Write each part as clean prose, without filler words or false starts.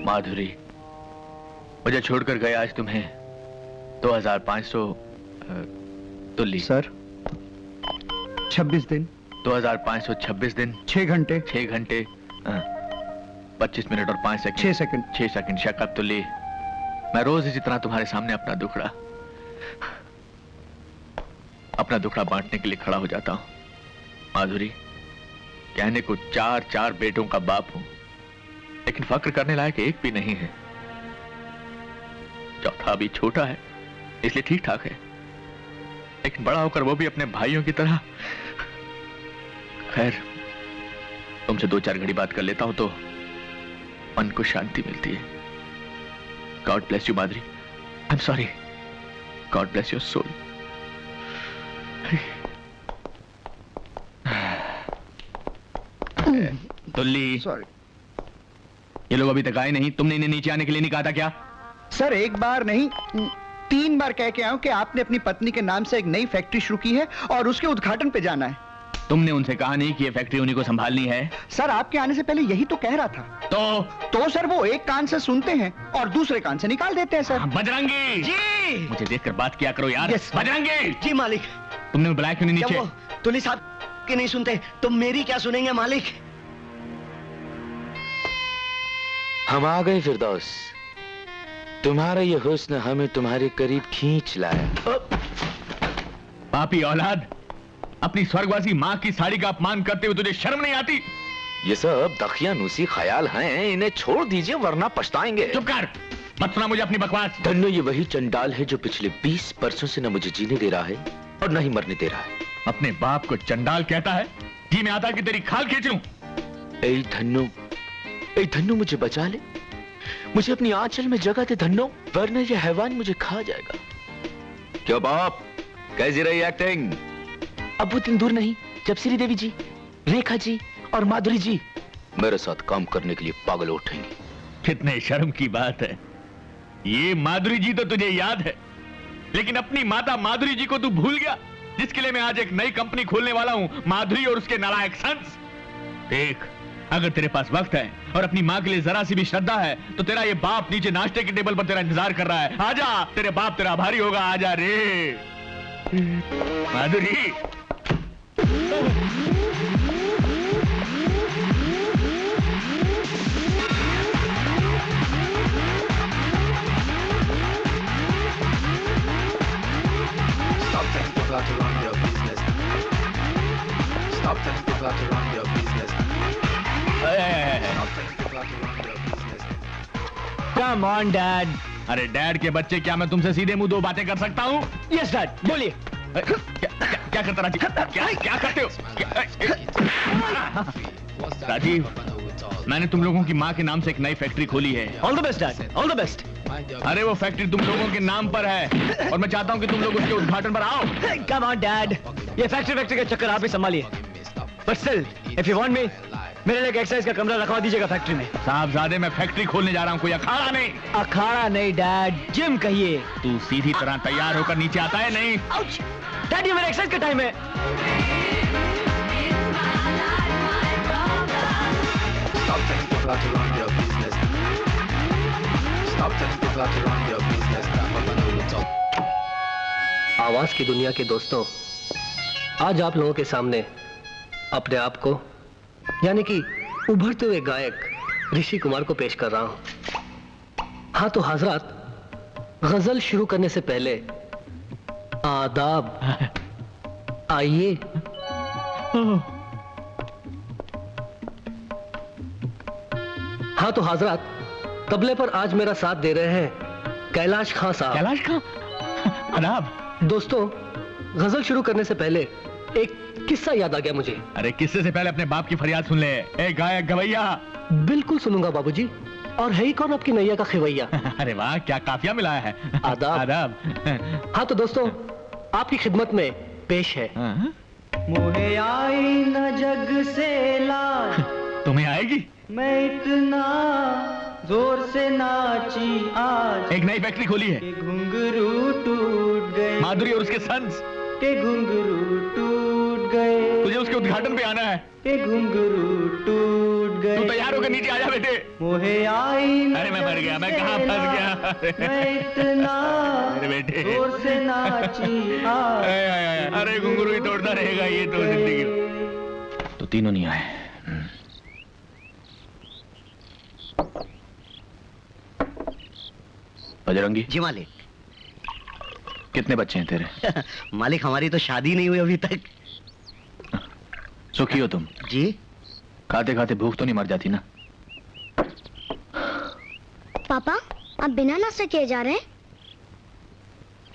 माधुरी, मुझे छोड़कर गए आज तुम्हें 2500 तुल्ली। सर 26 दिन। 2526 दिन 6 घंटे 25 मिनट और 5 सेकंड 6 सेकंड शक्कर तुल्ली। मैं रोज इसी तरह तुम्हारे सामने अपना दुखड़ा बांटने के लिए खड़ा हो जाता हूं। माधुरी, कहने को 4 बेटों का बाप हूं, लेकिन फक्र करने लायक एक भी नहीं है। चौथा अभी छोटा है, इसलिए ठीक ठाक है, लेकिन बड़ा होकर वो भी अपने भाइयों की तरह। खैर, तुमसे 2-4 घड़ी बात कर लेता हूं तो मन को शांति मिलती है। God bless you Madhuri. I am sorry. God bless your soul. Tulli, sorry. ये लोग अभी तक आए नहीं। तुमने इन्हें नीचे आने के लिए नहीं कहा था क्या? सर एक बार नहीं 3 बार कह के आया हूं कि आपने अपनी पत्नी के नाम से एक नई फैक्ट्री शुरू की है और उसके उद्घाटन पे जाना है। तुमने उनसे कहा नहीं कि ये फैक्ट्री उन्हीं को संभालनी है? सर आपके आने से पहले यही तो कह रहा था। तो सर वो एक कान से सुनते हैं और दूसरे कान से निकाल देते हैं सर। बजरंगी जी, मुझे देखकर बात किया करो यार। Yes, बजरंगी जी मालिक। तुमने बुलाया क्यों नहीं नीचे? तुल्ली साहब के नहीं सुनते तो मेरी क्या सुनेंगे मालिक? हम आ गए फिरदौस। तुम्हारा ये हुस्न हमें तुम्हारे करीब खींच लाया। पापी औलाद, अपनी स्वर्गवासी माँ की साड़ी का अपमान करते हुए तुझे शर्म नहीं आती? ये सब दखियानूसी ख्याल हैं, इन्हें छोड़ दीजिए वरना पछताएंगे। चुप कर, मत सुना मुझे अपनी बकवास। धन्नो, ये वही चंडाल है जो पिछले 20 वर्षों से न मुझे जीने दे रहा है और न ही मरने दे रहा है। अपने बाप को चंडाल कहता है? जी मैं आता कि तेरी खाल खींच लूं। ऐ धन्नो मुझे बचा ले, मुझे अपनी आंचल में जगह दे धन्नो, वरना ये हैवान मुझे खा जाएगा। क्यों बाप, कैसी रही एक्टिंग? अब वो दिन दूर नहीं जब श्री देवी जी, रेखा जी और माधुरी जी मेरे साथ काम करने के लिए पागल उठेंगे। कितने शर्म की बात है। ये माधुरी जी तो तुझे याद है, लेकिन अपनी माता माधुरी जी को तू भूल गया, जिसके लिए मैं आज एक नई कंपनी खोलने वाला हूं, माधुरी और उसके नालायक सन्स। देख, अगर तेरे पास वक्त है और अपनी माँ के लिए जरा सी भी श्रद्धा है तो तेरा ये बाप नीचे नाश्ते के टेबल पर तेरा इंतजार कर रहा है। आजा, तेरे बाप तेरा आभारी होगा। आजा रे माधुरी। Stop telling people how to run your business. Stop telling people how to run your business. Stop telling people how to run your business. Come on, Dad. अरे डैड के बच्चे, क्या मैं तुमसे सीधे मुंह 2 बातें कर सकता हूँ? यस डैड, बोलिए। क्या करता राजीव? क्या करते हो? राजीव, मैंने तुम लोगों की माँ के नाम से एक नई फैक्ट्री खोली है। All the best dad, all the best. अरे वो फैक्ट्री तुम लोगों के नाम पर है और मैं चाहता हूँ कि तुम लोग उसके उद्घाटन पर आओ। कम ऑन डैड, ये फैक्ट्री के चक्कर आप ही संभालिए। But still, if you want me, मेरे लिए एक एक्सरसाइज का कमरा रखवा दीजिएगा फैक्ट्री में। साहबजादे, मैं फैक्ट्री खोलने जा रहा हूँ, कोई अखाड़ा नहीं। अखाड़ा नहीं डैड, जिम कहिए। तू सीधी तरह तैयार होकर नीचे आता है? नहीं डैड, ये मेरा एक्सरसाइज का टाइम है। Stop telling people how to run your business. Stop telling people how to run your business. Papa no will talk. आवाज की दुनिया के दोस्तों, आज आप लोगों के सामने अपने आप को, यानी कि उभरते हुए गायक ऋषि कुमार को पेश कर रहा हूं। हाँ तो हजरात, गजल शुरू करने से पहले आदाब। आइए। हाँ तो हजरात, तबले पर आज मेरा साथ दे रहे हैं कैलाश खां साहब। कैलाश खां, आदाब। दोस्तों, गजल शुरू करने से पहले एक किस्सा याद आ गया मुझे। अरे किस्से से पहले अपने बाप की फरियाद सुन ले। ए गायक गवैया। बिल्कुल सुनूंगा बाबूजी। और है ही कौन आपकी नैया का खिवैया? अरे वाह, क्या काफिया मिला है। आदाब। आदाब। हाँ तो दोस्तों, आपकी खिदमत में पेश है मुझे आई न जग से लाज, तुम्हें आएगी? मैं इतना जोर से नाची आज, एक नई फैक्ट्री खोली है, घुंघरू टूट गए, माधुरी और उसके सन्स के घुंघरू टूट गए, तुझे उसके उद्घाटन पे आना है, के घुंघरू टूट गए। तू तैयार होकर नीचे आ जा बेटे। मोहे आई अरे मैं मर गया, मैं कहाँ फंस गया। मैं इतना अरे बेटे जोर से नाची अरे घुंघरू ही तोड़ता रहेगा ये तो जिंदगी। तो तीनों नहीं आए। बजरंगी जी मालिक। कितने बच्चे हैं तेरे? मालिक हमारी तो शादी नहीं हुई अभी तक। सुखी हो तुम? जी। खाते खाते भूख तो नहीं मर जाती ना? पापा आप बिना नाश्ते किए जा रहे हैं?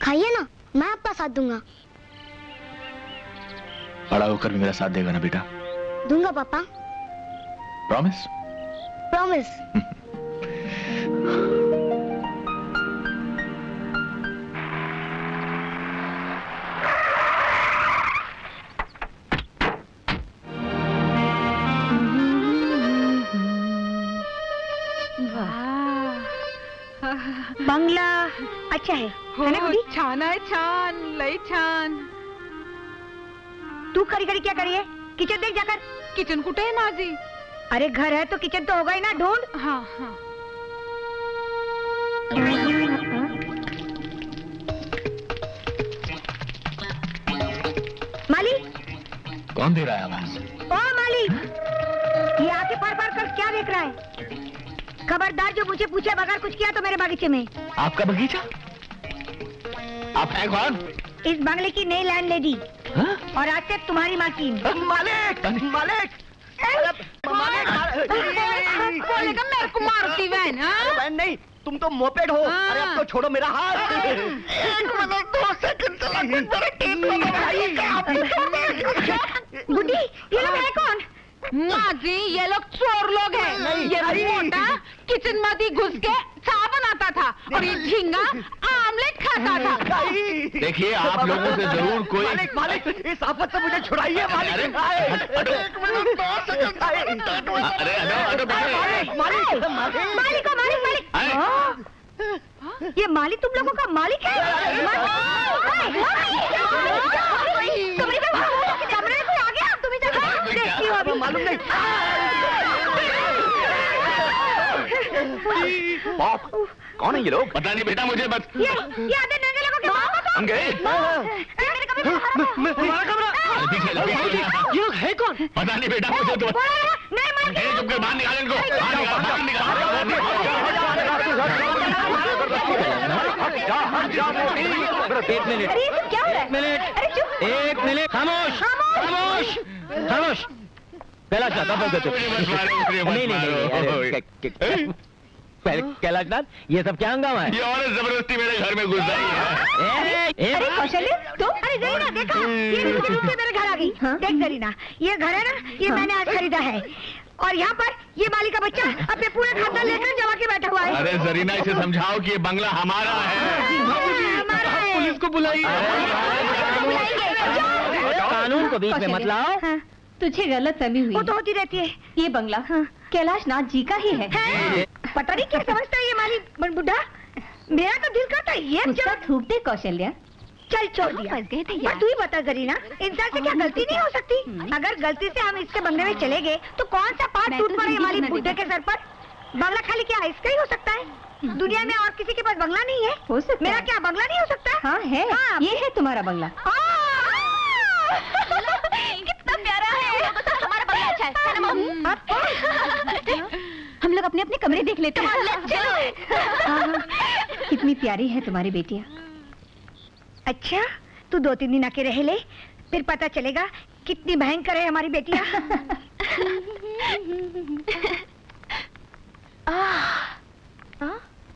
खाइए ना, मैं आपका साथ दूंगा। बड़ा होकर भी मेरा साथ देगा ना बेटा? दूंगा पापा। प्रॉमिस? प्रॉमिस। बंगला अच्छा है ना गुडी? छान आहे, छान, लय छान। तू खरी खरी क्या करी है? किचन देख जाकर। किचन कुठे आहे माझी? अरे घर है तो किचन तो होगा ही ना, ढूंढ। हाँ हाँ। माली। कौन दे रहा है आवाज? ओ माली, ये आके पर कर क्या देख रहा है? खबरदार जो मुझे पूछे बगैर कुछ किया तो मेरे बागीचे में। आपका बगीचा? आप हैं कौन? इस बंगले की नई लैंडलेडी और आज से तुम्हारी मालकिन। मालिक मालिक बोलेगा मेरे को मारती बहन। बहन नहीं, तुम तो मोपेड हो। अरे अब तो छोड़ो मेरा हाथ। 2 सेकंड चला। गुड्डी ये लोग है कौन? माझी ये लोग चोर लोग हैं। ये मोटा किचन मध्ये घुस के चाय बनाता था और ये झींगा आमलेट खाता था। देखिए आप लोगों से जरूर कोई मालिक इस आफत से मुझे छुड़ाइए मालिक। अरे मालिक ये मालिक तुम लोगों का मालिक है? कमरे में कोई आ गया? तुम इधर देखती हो अभी? मालूम नहीं। कौन है ये लोग? पता नहीं बेटा मुझे बस। ये आधे नंगे लोगों के हम गए। ये लोग है कौन? पता नहीं बेटा मुझे तो। चुप कर बाहर निकाल इनको। एक मिनट। अरे ये क्या हो रहा है? अरे चुप। एक मिनट। खामोश खामोश खामोश। कैलाश नाथ कैलाश नाथ ये सब क्या हंगामा है? ये औरत जबरदस्ती मेरे घर में घुस आई है। अरे कौशल्य तुम? अरे जरीना देखा, ये मेरे घर आ गई। देख जरीना, ये घर है ना, ये मैंने आज खरीदा है और यहाँ पर ये मालिक का बच्चा अपने पूरे खानदान लेकर जमा के बैठा हुआ है। अरे जरीना इसे समझाओ कि ये बंगला हमारा है। पुलिस को बुलाइए। कानून को बीच में मत लाओ। तुझे गलत फहमी हुई। वो तो होती रहती है। ये बंगला कैलाश नाथ जी का ही है। पता नहीं क्या समझता है ये मालिक बुढ़ा। मेरा तो दिल करता है ये थूक दे कौशल्या। चल छोड़ दिया। फंस गए थे पर तू ही बता जरीना, इंसान से क्या गलती नहीं हो सकती? अगर गलती से हम इसके बंगले में चले गए तो कौन सा पार्ट टूट पड़े हमारी बुढ़े के सर पर? बंगला खाली क्या इसका ही हो सकता है? दुनिया में और किसी के पास बंगला नहीं है? हो सकता मेरा है। क्या बंगला नहीं हो सकता? हाँ है। हाँ। ये है तुम्हारा बंगला। कितना प्यारा है। हमारा बंगला अच्छा है ना मम्मी? हम लोग अपने अपने कमरे देख लेते हैं। कितनी प्यारी है तुम्हारी बेटियाँ। अच्छा तू 2-3 दिन आके रह ले, फिर पता चलेगा कितनी भयंकर है हमारी बेटियाँ।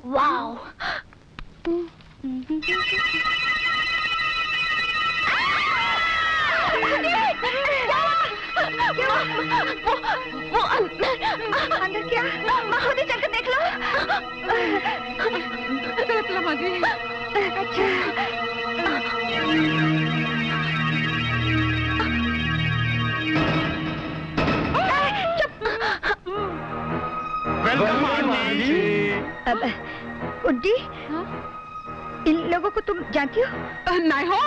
वाओ। वो अंदर क्या? खुद ही चलकर देख लो। अच्छा अब उड्डी, इन लोगों को तुम जानती हो? नहीं हो।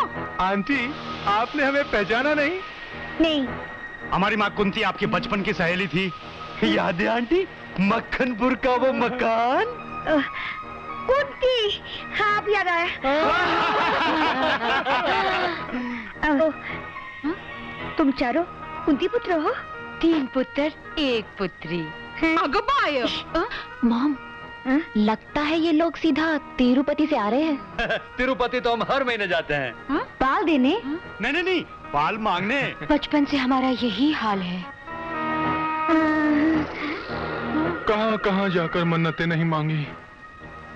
आंटी आपने हमें पहचाना नहीं? नहीं। हमारी माँ कुंती आपकी बचपन की सहेली थी। याद है आंटी, मक्खनपुर का वो मकान? कुंती, हाँ अब याद आया। तुम चारों कुंती पुत्र हो? 3 पुत्र 1 पुत्री। मॉम, लगता है ये लोग सीधा तिरुपति से आ रहे हैं। तिरुपति तो हम हर महीने जाते हैं। बाल देने? नहीं, बाल मांगने। बचपन से हमारा यही हाल है। कहां जाकर मन्नतें नहीं मांगी,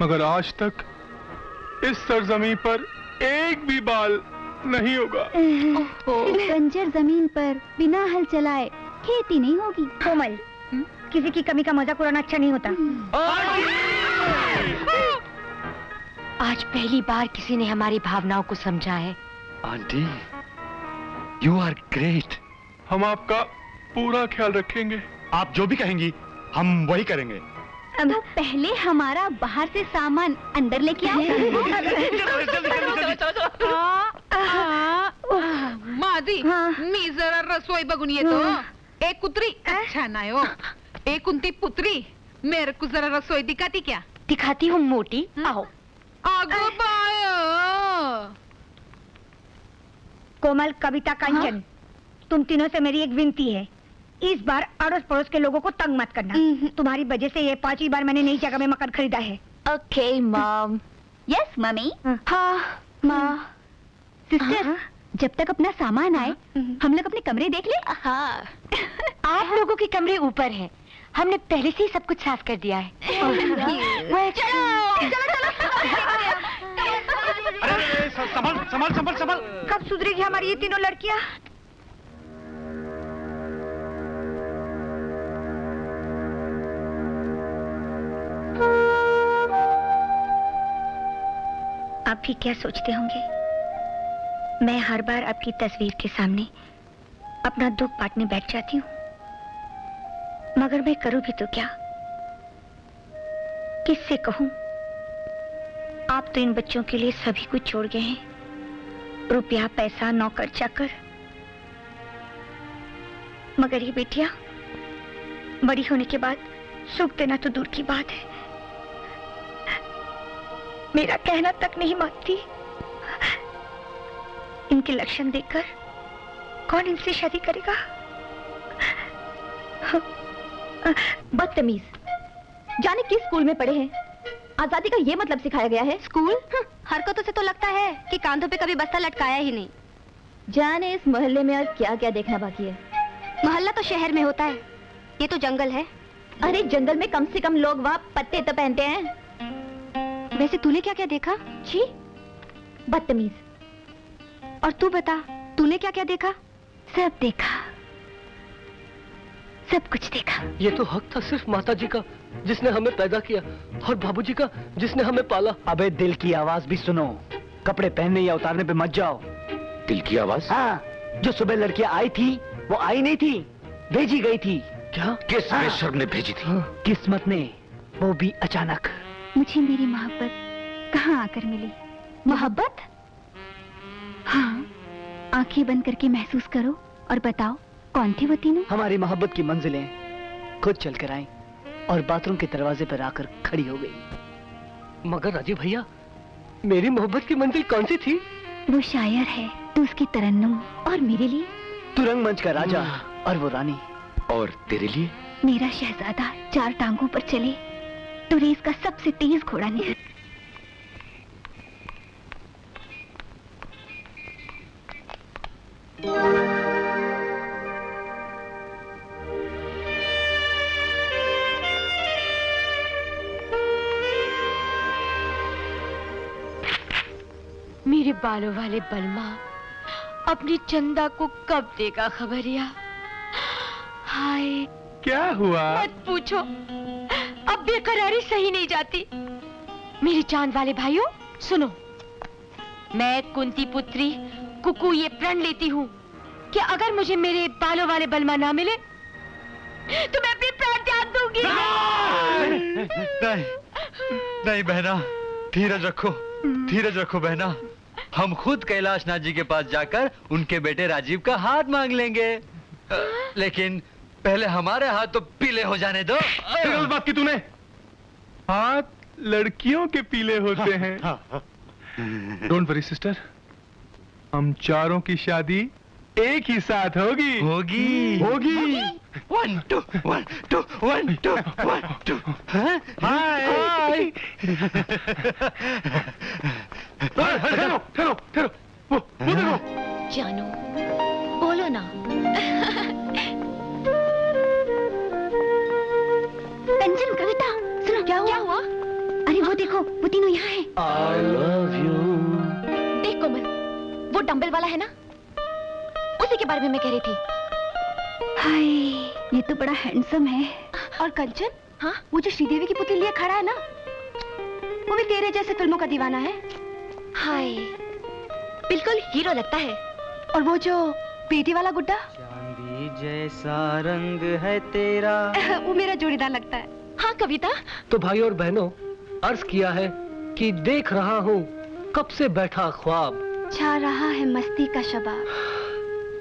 मगर आज तक इस सरजमीन पर एक भी बाल नहीं होगा। इस बंजर जमीन पर बिना हल चलाए खेती नहीं होगी। कोमल, किसी की कमी का मजाक उड़ाना अच्छा नहीं होता। आज पहली बार किसी ने हमारी भावनाओं को समझा है। Aunty, you are great. हम आपका पूरा ख्याल रखेंगे। आप जो भी कहेंगी हम वही करेंगे। तो पहले हमारा बाहर से सामान अंदर लेके आओ। मादी, मी जरा रसोई बघून येतो। एक कुत्री अच्छा नाही हो। एक कुंती पुत्री, मेरे को जरा रसोई दिखाती क्या? दिखाती हूँ मोटी, आओ। आगो बाय। कोमल, कविता, कंचन, तुम तीनों से मेरी एक विनती है, इस बार अड़ोस पड़ोस के लोगों को तंग मत करना। तुम्हारी वजह से ये 5वीं बार मैंने नई जगह में मकान खरीदा है। Okay mom. Yes mummy. हाँ माँ। सिस्टर, जब तक अपना सामान आए हम लोग अपने कमरे देख ले। हाँ। आप लोगों के कमरे ऊपर हैं। हमने पहले से ही सब कुछ साफ कर दिया है। संभल। कब सुधरेगी हमारी ये तीनों लड़कियां? आप भी क्या सोचते होंगे, मैं हर बार आपकी तस्वीर के सामने अपना दुख बांटने बैठ जाती हूँ, मगर मैं करूँ भी तो क्या, किससे कहूँ? आप तो इन बच्चों के लिए सभी कुछ छोड़ गए हैं, रुपया, पैसा, नौकर चाकर, मगर ये बेटियां बड़ी होने के बाद सुख देना तो दूर की बात है, मेरा कहना तक नहीं मानती। इनके लक्षण देखकर कौन इनसे शादी करेगा? बदतमीज, जाने किस स्कूल में पढ़े हैं? आजादी का ये मतलब सिखाया गया है? स्कूल? हरकतों से तो लगता है कि कांधों पे कभी बस्ता लटकाया ही नहीं। जाने इस मोहल्ले में और क्या क्या देखना बाकी है। मोहल्ला तो शहर में होता है, ये तो जंगल है। अरे जंगल में कम से कम लोग वहाँ पत्ते तो पहनते हैं। वैसे तूने क्या क्या देखा? छी, बदतमीज। और तू बता, तूने क्या क्या देखा? सब देखा, सब कुछ देखा। ये तो हक था सिर्फ माता जी का जिसने हमें पैदा किया, और बाबूजी का जिसने हमें पाला। अबे दिल की आवाज भी सुनो, कपड़े पहनने या उतारने पे मत जाओ। दिल की आवाज? हाँ, जो सुबह लड़कियां आई थी वो आई नहीं थी, भेजी गई थी। क्या? किस बेशर्म ने भेजी थी? किस्मत ने, वो भी अचानक। मुझे मेरी मोहब्बत कहाँ आकर मिली? मोहब्बत? हाँ, आंखें बंद करके महसूस करो और बताओ कौन थी वो तीनों? हमारी मोहब्बत की मंजिलें खुद चल कर आई और बाथरूम के दरवाजे पर आकर खड़ी हो गई। मगर राजीव भैया, मेरी मोहब्बत की मंजिल कौन सी थी? वो शायर है तो उसकी तरन्नुम, और मेरे लिए तू रंगमंच का राजा और वो रानी। और तेरे लिए? मेरा शहजादा 4 टांगों पर चले तो रेस का सबसे तेज घोड़ा नहीं। मेरे बालों वाले बलमा अपनी चंदा को कब देगा खबरिया? हाय, क्या हुआ? मत पूछो, अब बेकरारी सही नहीं जाती। मेरे चांद वाले भाइयों सुनो, मैं कुंती पुत्री कुकू ये प्रण लेती हूँ कि अगर मुझे मेरे बालों वाले बलमा ना मिले तो मैं अपने प्राण त्याग दूंगी। नहीं, नहीं बहना, धीरज रखो, धीरज रखो बहना। हम खुद कैलाशनाथ जी के पास जाकर उनके बेटे राजीव का हाथ मांग लेंगे। लेकिन पहले हमारे हाथ तो पीले हो जाने दो। गलत बात की तूने। हाथ लड़कियों के पीले होते हैं। डोंट वरी सिस्टर, हम चारों की शादी एक ही साथ होगी। होगी होगी। 1 2 1 2 1 2 1 2। हाय ठहरो ठहरो ठहरो, वो देखो। जानू बोलो ना। कंचन, कविता, सुनो क्या हुआ? अरे वो देखो, वो तीनों यहाँ हैं। I love you। देख कोमल, वो डंबल वाला है ना, उसी के बारे में मैं कह रही थी। हाय, ये तो बड़ा हैंडसम है। और कंचन? हाँ, वो जो श्रीदेवी की पुतली लिए खड़ा है ना, वो भी तेरे जैसे फिल्मों का दीवाना है। हाय, बिल्कुल हीरो लगता है। और वो जो पेटी वाला गुड्डा, चांदी जैसा रंग है तेरा, वो मेरा जोड़ीदार लगता है। हाँ कविता। तो भाई और बहनों, अर्ज किया है कि देख रहा हूँ कब से बैठा ख्वाब, छा रहा है मस्ती का शबाब।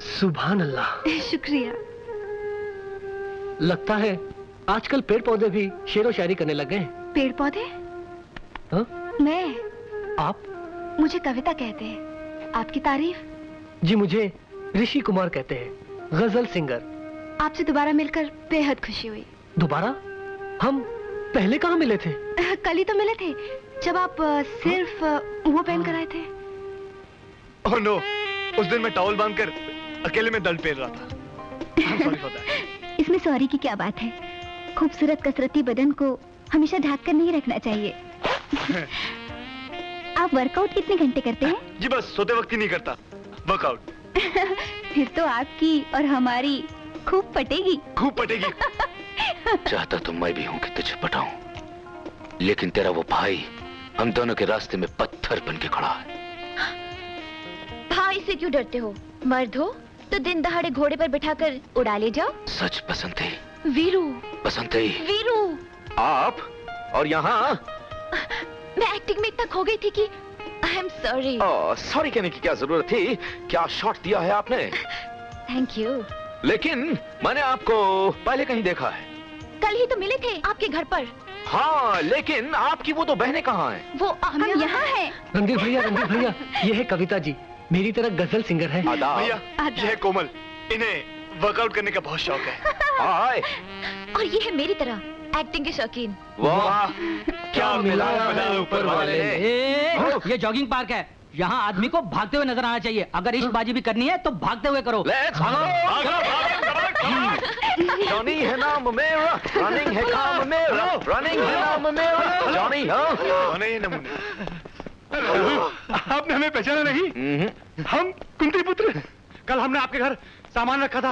सुभान अल्लाह। शुक्रिया। लगता है आजकल पेड़ पौधे भी शेरो शायरी करने लग गए। पेड़ पौधे? हाँ? मैं? आप? मुझे कविता कहते हैं। आपकी तारीफ? जी मुझे ऋषि कुमार कहते हैं, गजल सिंगर। आपसे दोबारा मिलकर बेहद खुशी हुई। दोबारा? हम पहले कहाँ मिले थे? कल ही तो मिले थे, जब आप सिर्फ वो पहन कर आए थे। ओह नो, उस दिन मैं टॉवल बांधकर अकेले में दल पेल रहा था। इसमें सॉरी की क्या बात है? खूबसूरत कसरती बदन को हमेशा ढक कर नहीं रखना चाहिए। आप वर्कआउट कितने घंटे करते हैं? जी बस सोते वक्त ही नहीं करता वर्कआउट। फिर तो आपकी और हमारी खूब पटेगी। खूब पटेगी। चाहता तो मैं भी हूं कि तुझे पटाऊं, लेकिन तेरा वो भाई हम दोनों के रास्ते में पत्थर बन के खड़ा है। भाई से क्यों डरते हो? मर्द हो तो दिन दहाड़े घोड़े पर बिठाकर उड़ा ले जाओ। सच पसंद है वीरू। पसंद है वीरू। आप और यहाँ मैं एक्टिंग में इतना खो गई थी कि आई एम सॉरी। सॉरी कहने की क्या जरूरत थी? क्या शॉट दिया है आपने? Thank you. लेकिन मैंने आपको पहले कहीं देखा है। कल ही तो मिले थे आपके घर पर। हाँ, लेकिन आपकी वो तो बहनें कहाँ हैं? वो हम यहाँ हैं। रणधीर भैया, ये है कविता जी, मेरी तरह गजल सिंगर है। भैया, ये है कोमल, इन्हें वर्कआउट करने का बहुत शौक है। हाय। और ये है मेरी तरह एक्टिंग के शौकीन। वाह, क्या मिलाया ऊपर वाले ने। ये जॉगिंग पार्क है, यहाँ आदमी को भागते हुए नजर आना चाहिए। अगर इश्कबाजी भी करनी है तो भागते हुए करो। जॉनी है नाम मेरा, रनिंग है काम मेरा, रनिंग है नाम मेरा, जॉनी। जॉनी नमूने। आपने हमें पहचाना नहीं? हम कुंती पुत्र। कल हमने आपके घर सामान रखा था।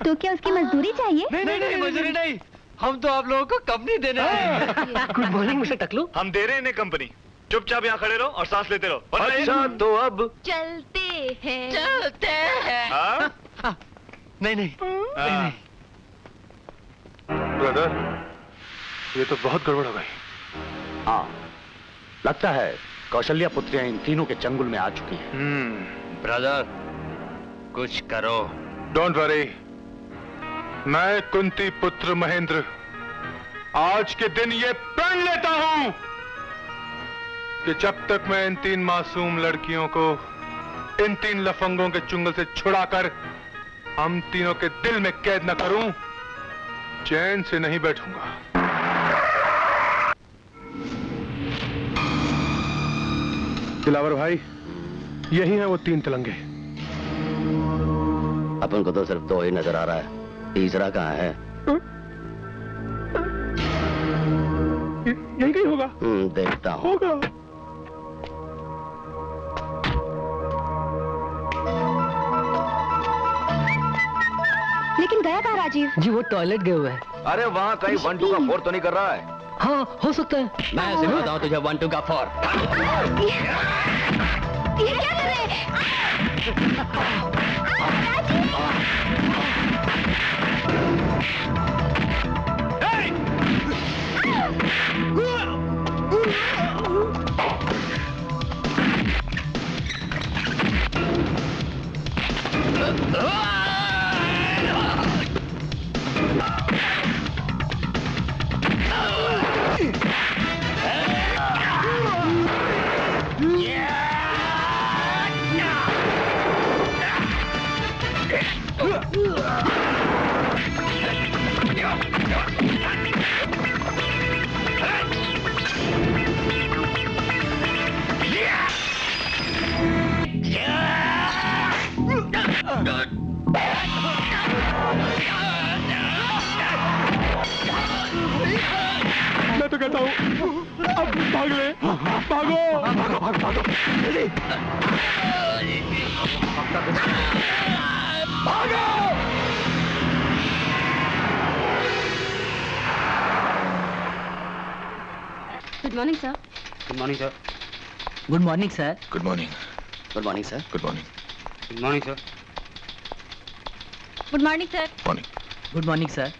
तो क्या उसकी मजदूरी चाहिए? नहीं मजदूरी नहीं, हम तो आप लोगों को कंपनी देने आए। गुड मॉर्निंग मिस्टर टकलू। हम दे रहे हैं इन्हें कंपनी, चुपचाप यहाँ खड़े रहो और सांस लेते रहो। अच्छा तो अब चलते हैं। नहीं। ब्रदर, ये तो बहुत गड़बड़ हो गई। हाँ, लगता है कौशल्या पुत्रियां इन तीनों के चंगुल में आ चुकी हैं। ब्रदर, कुछ करो। डोंट वरी, मैं कुंती पुत्र महेंद्र आज के दिन ये प्रण लेता हूं कि जब तक मैं इन 3 मासूम लड़कियों को इन 3 लफंगों के चुंगल से छुड़ाकर हम तीनों के दिल में कैद न करूं, चैन से नहीं बैठूंगा। दिलावर भाई, यही है वो 3 तिलंगे। अपन को तो सिर्फ 2 ही नजर आ रहा है, तीसरा कहाँ है? यही कहीं होगा। देखता हूँ। होगा। लेकिन गया कहाँ राजीव? जी वो टॉयलेट गए हुए हैं। अरे वहाँ कहीं 1 2 का 4 तो नहीं कर रहा है? हाँ, हो सकता है। मैं सिखाता हूँ तुझे 1 2 का 4। ये क्या कर रहे हैं? मैं तो कहता हूँ अब भाग ले, भागो, भागो, भागो, भागो, जल्दी, भागो। Good morning sir. Good morning sir. Good morning sir. Good morning. Good morning sir. Good morning. Good morning sir. Good morning sir. Morning. Good morning sir.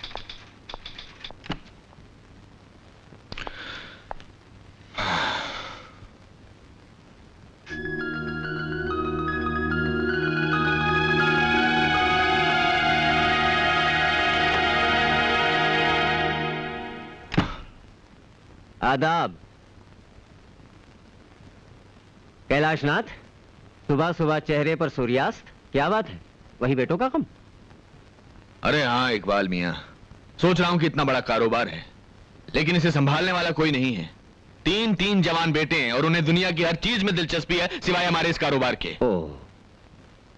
आदाब। कैलाशनाथ, सुबह सुबह चेहरे पर सूर्यास्त, क्या बात है? वही बेटों का कम? अरे हाँ इकबाल मियाँ, सोच रहा हूँ कि इतना बड़ा कारोबार है लेकिन इसे संभालने वाला कोई नहीं है। तीन जवान बेटे हैं और उन्हें दुनिया की हर चीज में दिलचस्पी है सिवाय हमारे इस कारोबार के।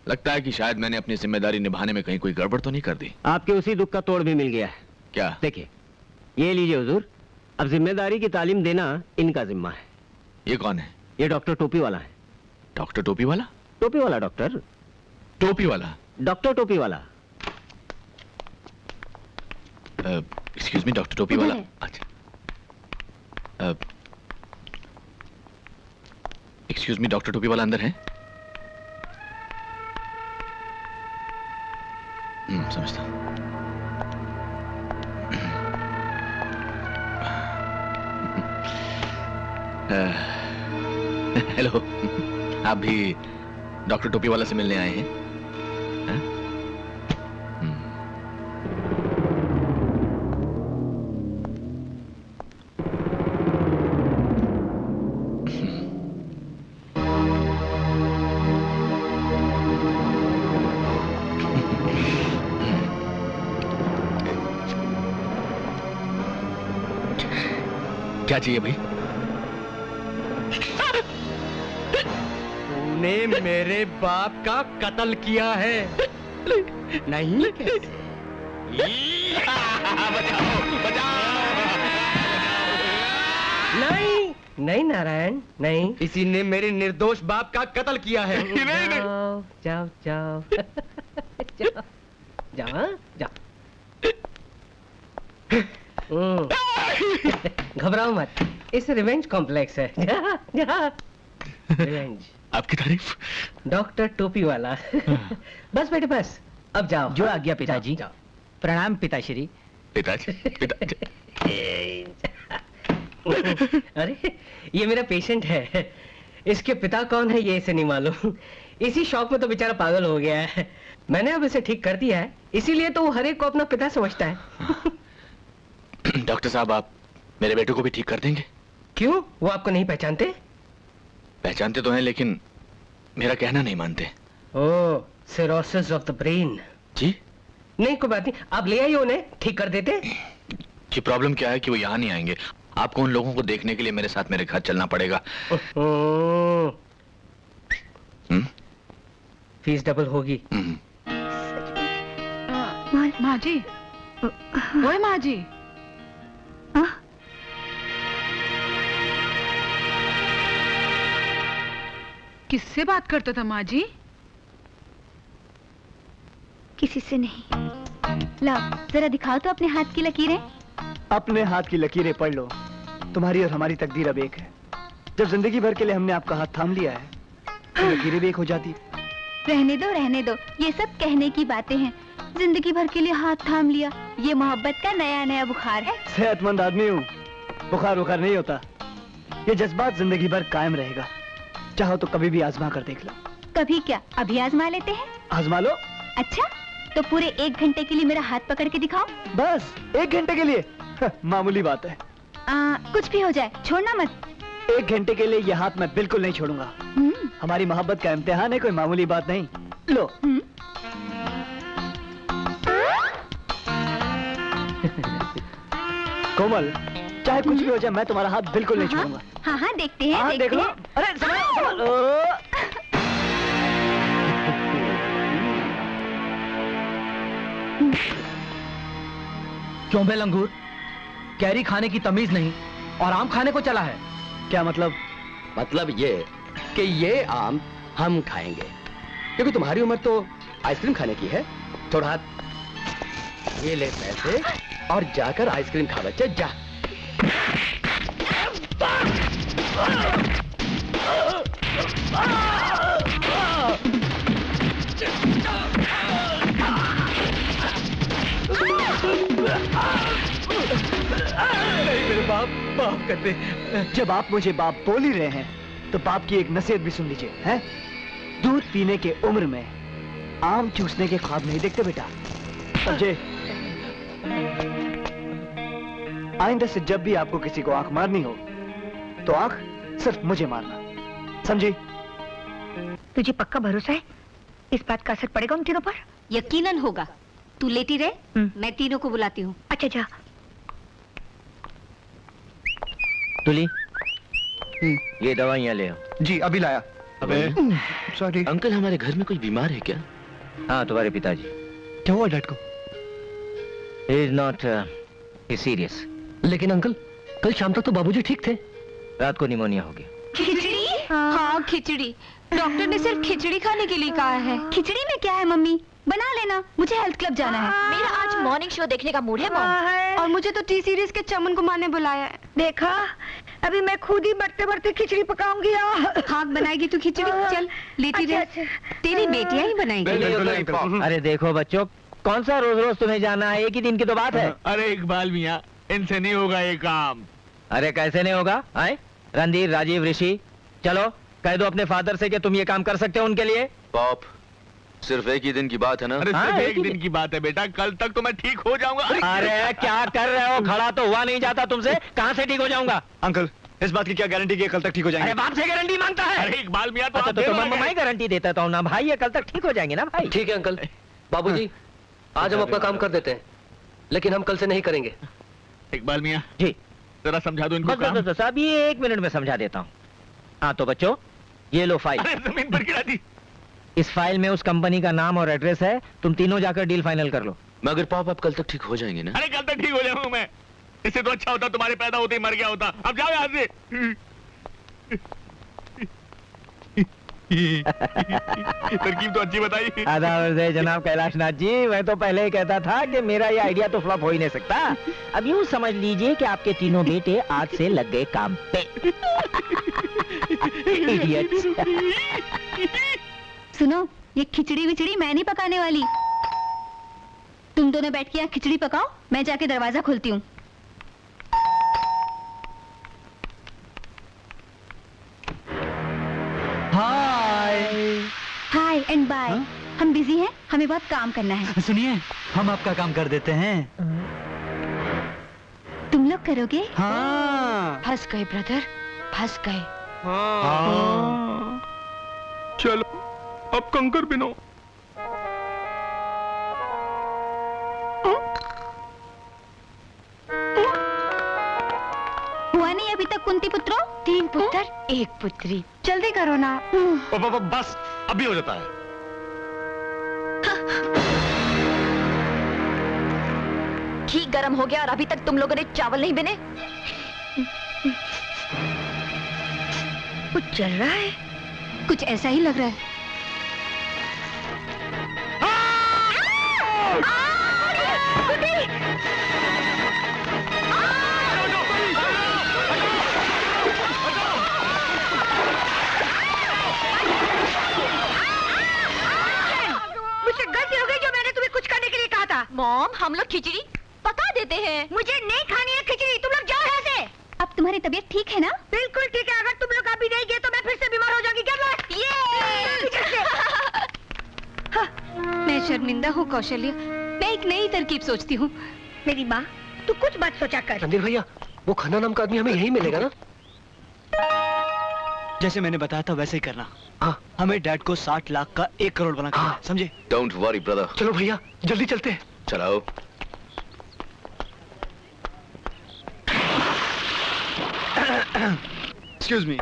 लगता है कि शायद मैंने अपनी जिम्मेदारी निभाने में कहीं कोई गड़बड़ तो नहीं कर दी। आपके उसी दुख का तोड़ भी मिल गया है। क्या? देखिए, ये लीजिए हुजूर, अब जिम्मेदारी की तालीम देना इनका जिम्मा है। ये कौन है? ये डॉक्टर टोपी वाला है। डॉक्टर टोपी वाला? टोपी वाला डॉक्टर। टोपी वाला? डॉक्टर टोपी वाला। एक्सक्यूज मी, डॉक्टर टोपी वाला? अच्छा। एक्सक्यूज मी, डॉक्टर टोपी वाला अंदर है? समझता हूँ। हेलो, आप भी डॉक्टर टोपी वाला से मिलने आए हैं? हाँ? क्या चाहिए भाई? तूने मेरे बाप का कत्ल किया है। नहीं कैसे? नहीं नहीं नारायण, नहीं, किसी ने मेरे निर्दोष बाप का कत्ल किया है। जाओ जाओ जाओ जाओ जाओ जाओ। घबराओ मत, इस रिवेंज कॉम्प्लेक्स है। जा, जा। रिवेंज। आपकी तारीफ। डॉक्टर टोपी वाला। बस बेटे बस, अब जाओ। जो आ गया पिताजी। प्रणाम पिताश्री। पिताजी, अरे ये मेरा पेशेंट है, इसके पिता कौन है ये इसे नहीं मालूम। इसी शौक में तो बेचारा पागल हो गया है। मैंने अब इसे ठीक कर दिया है, इसीलिए तो वो हर एक को अपना पिता समझता है। डॉक्टर साहब, आप मेरे बेटे को भी ठीक कर देंगे? क्यों, वो आपको नहीं पहचानते? पहचानते तो हैं लेकिन मेरा कहना नहीं मानते। ओह, सिरोसिस ऑफ द ब्रेन। जी? नहीं कोई बात नहीं, आप ले आइए उन्हें, ठीक कर देते। जी, प्रॉब्लम क्या है कि वो यहाँ नहीं आएंगे। आपको उन लोगों को देखने के लिए मेरे साथ मेरे घर चलना पड़ेगा। फीस डबल होगी। माँ जी, ओए माँ जी, किससे बात करता था माँ जी? किसी से नहीं। लाओ जरा दिखाओ तो अपने हाथ की लकीरें। अपने हाथ की लकीरें पढ़ लो, तुम्हारी और हमारी तकदीर अब एक है। जब जिंदगी भर के लिए हमने आपका हाथ थाम लिया है तो लकीरें भी एक हो जाती। रहने दो, ये सब कहने की बातें हैं। जिंदगी भर के लिए हाथ थाम लिया, ये मोहब्बत का नया नया बुखार है। सेहतमंद आदमी हूँ, बुखार नहीं होता। ये जज्बात जिंदगी भर कायम रहेगा। चाहो तो कभी भी आजमा कर देख लो। कभी क्या, अभी आजमा लेते हैं। आजमा लो। अच्छा, तो पूरे 1 घंटे के लिए मेरा हाथ पकड़ के दिखाओ। बस 1 घंटे के लिए? मामूली बात है। कुछ भी हो जाए, छोड़ना मत। 1 घंटे के लिए ये हाथ मैं बिल्कुल नहीं छोड़ूंगा। हमारी मोहब्बत का इम्तिहान है, कोई मामूली बात नहीं। लो। कोमल, चाहे कुछ भी हो जाए मैं तुम्हारा हाथ बिल्कुल नहीं छोड़ूंगा। हाँ हाँ देखते हैं। हाँ देख लो। अरे क्यों बे लंगूर, कैरी खाने की तमीज नहीं और आम खाने को चला है। क्या मतलब? मतलब ये कि ये आम हम खाएंगे, क्योंकि तुम्हारी उम्र तो आइसक्रीम खाने की है। थोड़ा हाथ ये ले पैसे और जाकर आइसक्रीम खा बच्चे, जा। मेरे बाप, माफ कर दे। जब आप मुझे बाप बोल ही रहे हैं तो बाप की एक नसीहत भी सुन लीजिए, हैं? दूध पीने के उम्र में आम चूसने के ख्वाब नहीं देखते बेटा। समझे? आइंदा से जब भी आपको किसी को आंख मारनी हो तो आंख सिर्फ मुझे मारना, समझी? तुझे पक्का भरोसा है इस बात का असर पड़ेगा उन तीनों पर? यकीनन होगा। तू लेटी रहे, मैं तीनों को बुलाती हूँ। अच्छा जा। तुली, ये दवाइयाँ ले आओ। जी अभी लाया। अबे सॉरी अंकल, हमारे घर में कोई बीमार है क्या? हाँ, तुम्हारे पिताजी। क्या हुआ डैड को? Is not serious. लेकिन अंकल, कल शाम तक तो बाबूजी ठीक थे। रात को निमोनिया हो गया। खिचड़ी? हाँ खिचड़ी। डॉक्टर ने सिर्फ खिचड़ी खाने के लिए कहा है। खिचड़ी में क्या है मम्मी, बना लेना। मुझे हेल्थ क्लब जाना है। मेरा आज मॉर्निंग शो देखने का मूड है मॉम। और मुझे तो टी सीरीज के चमन को मारने बुलाया है। देखा, अभी मैं खुद ही बढ़ते बढ़ते खिचड़ी पकाऊंगी। हाँ बनाएगी तू खिचड़ी? चल लेती रह। तेरी बेटियां ही बनाएंगी। अरे देखो बच्चों, कौन सा रोज रोज तुम्हें जाना है? एक ही दिन की तो बात है। अरे इकबाल मियाँ, इनसे नहीं होगा ये काम। अरे कैसे नहीं होगा? आए रणधीर, राजीव, ऋषि, चलो कह दो अपने फादर से कि तुम ये काम कर सकते हो उनके लिए। पॉप, सिर्फ एक ही दिन की बात है ना? अरे सिर्फ एक दिन की बात है बेटा, कल तक तो मैं ठीक हो जाऊंगा। अरे क्या कर रहे हो? खड़ा तो हुआ नहीं जाता तुमसे, कहाँ से ठीक हो जाऊंगा? अंकल, इस बात की क्या गारंटी कि कल तक ठीक हो जाएंगे? अरे बाप से गारंटी मांगता है? अरे इकबाल मियाँ तो अच्छा, तो मैं गारंटी देता हूँ ना भाई, ये कल तक ठीक हो जाएंगे ना भाई। ठीक है अंकल। बाबूजी, आज हम अपना काम कर देते हैं, लेकिन हम कल से नहीं करेंगे। इकबाल मियाँ जी, जरा समझा दो इनको काम। बस अभी 1 मिनट में समझा देता हूँ। हाँ तो बच्चों, ये लो फाइल। जमीन पर गिरा दी। इस फाइल में उस कंपनी का नाम और एड्रेस है, तुम तीनों जाकर डील फाइनल कर लो। मगर पाप, आप कल तक ठीक हो जाएंगे ना? अरे कल तक ठीक हो जाऊंगा मैं। इससे तो अच्छा होता तुम्हारे पैदा होते ही मर गया होता। अब जाओ यहाँ से। तरकीब तो अच्छी बताई। आदाब जनाब कैलाश नाथ जी, मैं तो पहले ही कहता था कि मेरा ये आइडिया तो फ्लॉप हो ही नहीं सकता। अब यूँ समझ लीजिए कि आपके तीनों बेटे आज से लग गए काम पे। Idiots। सुनो, ये खिचड़ी विचड़ी मैं नहीं पकाने वाली। तुम दोनों बैठ के यहाँ खिचड़ी पकाओ, मैं जाके दरवाजा खोलती हूँ। हाय एंड बाय। हम बिजी हैं, हमें बहुत काम करना है। सुनिए, हम आपका काम कर देते हैं। तुम लोग करोगे? हाँ। फंस गए ब्रदर, फंस गए। हाँ। चलो अब कंकर बिनो। हुआ नहीं अभी तक कुंती पुत्रों? 3 पुत्र 1 पुत्री। जल्दी करो ना। बस अभी हो जाता है। घी गर्म हो गया और अभी तक तुम लोगों ने चावल नहीं बने। कुछ चल रहा है। कुछ ऐसा ही लग रहा है। मुझसे गलती हो गई जो मैंने तुम्हें कुछ करने के लिए कहा था। मॉम, हम लोग खिचड़ी पका देते हैं। मुझे नहीं खानी है खिचड़ी, तुम लोग जाओ यहाँ से। अब तुम्हारी तबीयत ठीक है ना? बिल्कुल ठीक है। अगर तुम लोग अभी नहीं गए तो मैं फिर से बीमार हो जाऊंगी। मैं शर्मिंदा हूँ कौशल्य, मैं एक नई तरकीब सोचती हूँ। मेरी माँ, तू कुछ बात सोचा कर। रणधीर भैया, वो खन्ना नाम का आदमी हमें यहीं मिलेगा ना? जैसे मैंने बताया था वैसे ही करना। हाँ, हमें डैड को 60 लाख का 1 करोड़ बना करना है, समझे? Don't worry brother. चलो भैया, जल्दी चलते हैं। चलाओ। Excuse me,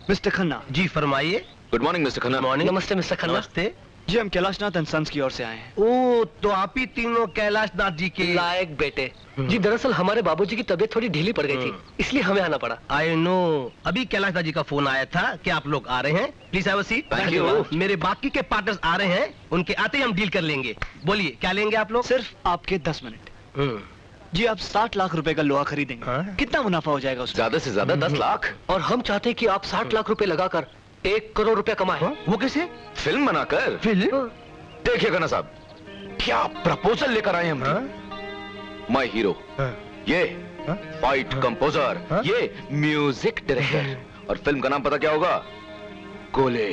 mister Khanna. जी फरमाइए। Good morning mister Khanna. Morning. नमस्ते मिस्टर खन्ना। नमस्ते। जी हम कैलाशनाथ एंड सन्स की ओर से आए हैं। ओ, तो आप ही तीनों कैलाशनाथ जी के लायक बेटे। जी दरअसल हमारे बाबूजी की तबीयत थोड़ी ढीली पड़ गई थी, इसलिए हमें आना पड़ा। आई नो, अभी कैलाशनाथ जी का फोन आया था कि आप लोग आ रहे हैं। Please have a seat. Thank you। मेरे बाकी के पार्टनर्स आ रहे हैं, उनके आते ही हम डील कर लेंगे। बोलिए क्या लेंगे आप लोग? सिर्फ आपके 10 मिनट। जी आप 60 लाख रुपए का लोहा खरीदेंगे, कितना मुनाफा हो जाएगा उसमें? ज्यादा से ज्यादा 10 लाख। और हम चाहते हैं कि आप 60 लाख रुपए लगाकर 1 करोड़ रुपए कमाएं। वो कैसे? फिल्म बनाकर। फिल्म? देखिए खन्ना साहब, क्या प्रपोजल लेकर आए हम। माय हीरो, ये फाइट कंपोजर, ये म्यूजिक डायरेक्टर, और फिल्म का नाम पता क्या होगा? गोले,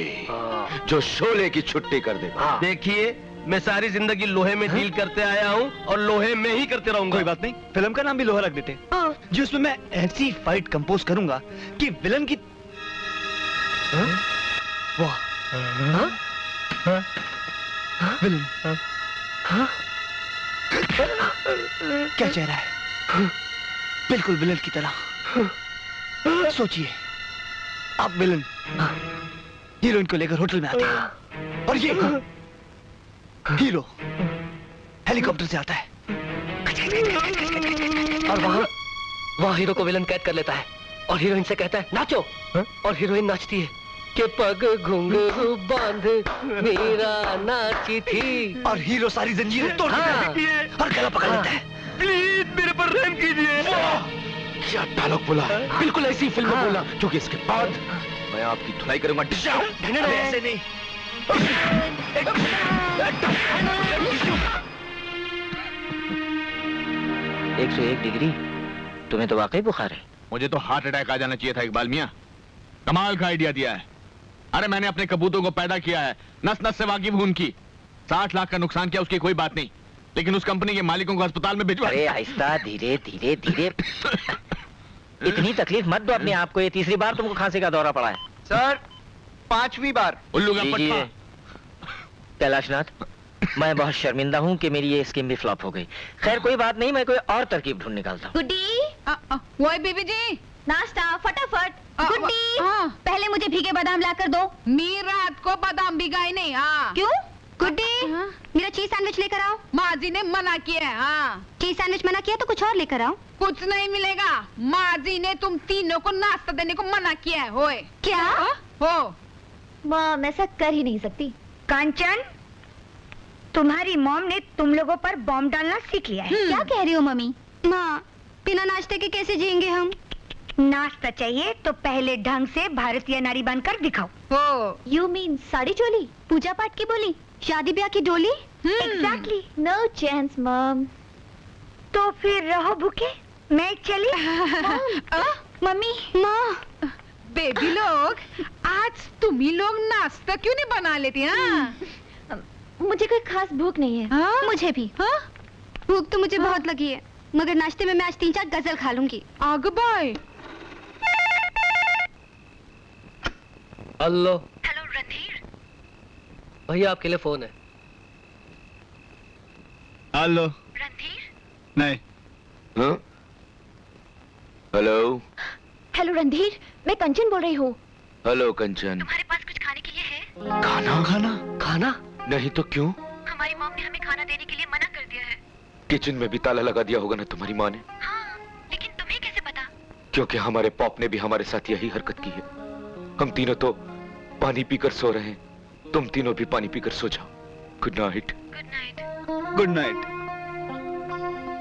जो शोले की छुट्टी कर दे। देखिए, मैं सारी जिंदगी लोहे में डील करते आया हूँ और लोहे में ही करते रहूंगा। कोई बात नहीं, फिल्म का नाम भी लोहा रख देते। जी उसमें मैं ऐसी फाइट कंपोज करूंगा कि विलन की वाह विलन क्या चेहरा है, बिल्कुल विलन की तरह। सोचिए, आप विलन हीरोइन को लेकर होटल में आते हैं और ये हीरो हेलीकॉप्टर से आता है और वहाँ हीरो को विलन कैद कर लेता है और हीरोइन से कहता है नाचो, और हीरोइन नाचती है कि पग घुंघरू बांध मेरा नाची थी, और हीरो सारी जंजीरें तोड़ देती है और गला पकड़ लेता है। प्लीज मेरे पर रहम कीजिए। क्या डायलॉग बोला है, बिल्कुल ऐसी फिल्म बोलना, क्योंकि इसके बाद मैं आपकी धुलाई करूंगा। ऐसे नहीं। 101 डिग्री, तुम्हें तो वाकई बुखार है। मुझे तो हार्ट अटैक आ जाना चाहिए था इकबाल मियां। कमाल का आइडिया दिया है। अरे मैंने अपने कबूतरों को पैदा किया है, नस नस से वाकिफ हूं उनकी। 60 लाख का नुकसान किया उसकी कोई बात नहीं, लेकिन उस कंपनी के मालिकों को अस्पताल में भिजवा। अरे आहिस्ता, धीरे धीरे धीरे। इतनी तकलीफ मत दो अपने आप को, ये तीसरी बार तुमको खांसी का दौरा पड़ा है। सर 5वीं बार। उल्लू का पट्टा। कैलाशनाथ, मैं बहुत शर्मिंदा हूँ कि मेरी ये स्कीम भी फ्लॉप हो गई। खैर कोई बात नहीं, मैं कोई और तरकीब ढूंढ निकालता हूँ। गुड्डी, वो बीबी जी नाश्ता फटाफट। गुड्डी, पहले मुझे भीगे बादाम लाकर दो। मी रात को बादाम भिगाई नहीं। क्यों? गुड्डी, मेरा चीज सैंडविच लेकर आओ। माँ जी ने मना किया है। चीज सैंडविच मना किया तो कुछ और लेकर आओ। कुछ नहीं मिलेगा, माँ जी ने तुम तीनों को नाश्ता देने को मना किया है। होए क्या? हो मॉम ऐसा कर ही नहीं सकती। कांचन, तुम्हारी मॉम ने तुम लोगों पर बॉम्ब डालना सीख लिया है। क्या कह रही हो मम्मी? माँ, बिना नाश्ते के कैसे जिएंगे हम? नाश्ता चाहिए तो पहले ढंग से भारतीय नारी बनकर दिखाओ। यू मीन साड़ी चोली, पूजा पाठ की बोली, शादी ब्याह की डोली? एग्जैक्टली। No chance mom. तो फिर रहो भूखे, मैं चली। मम्मी, माँ। बेबी लोग, आज तुम ही लोग नाश्ता क्यों नहीं बना लेती? मुझे कोई खास भूख नहीं है। मुझे भी भूख तो मुझे बहुत लगी है, मगर नाश्ते में मैं आज 3-4 गजल खा लूंगी। आग बाय। हेलो। हेलो रणधीर। भैया आपके लिए फोन है। हेलो रणधीर। नहीं। हेलो। हेलो रणधीर, मैं कंचन बोल रही हूँ। हेलो कंचन। तुम्हारे पास कुछ खाने के लिए है? खाना? खाना? नहीं तो क्यों? हमारी मॉम ने हमें खाना देने के लिए मना कर दिया है। किचन में भी ताला लगा दिया होगा ना तुम्हारी माँ ने? हाँ, लेकिन तुम्हें कैसे पता? क्योंकि हमारे पॉप ने भी हमारे साथ यही हरकत की है। हम तीनों तो पानी पीकर सो रहे हैं, तुम तीनों भी पानी पीकर सो जाओ। Good night. Good night. Good night.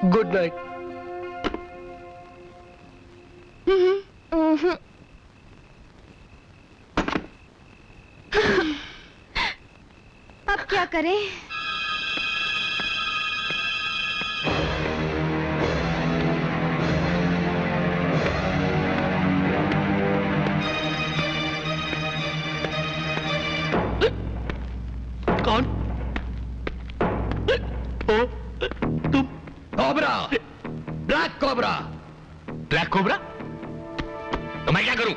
Good night. अब क्या करें? कौन? तुम? Cobra, black cobra. Black cobra? तो मैं क्या करूं?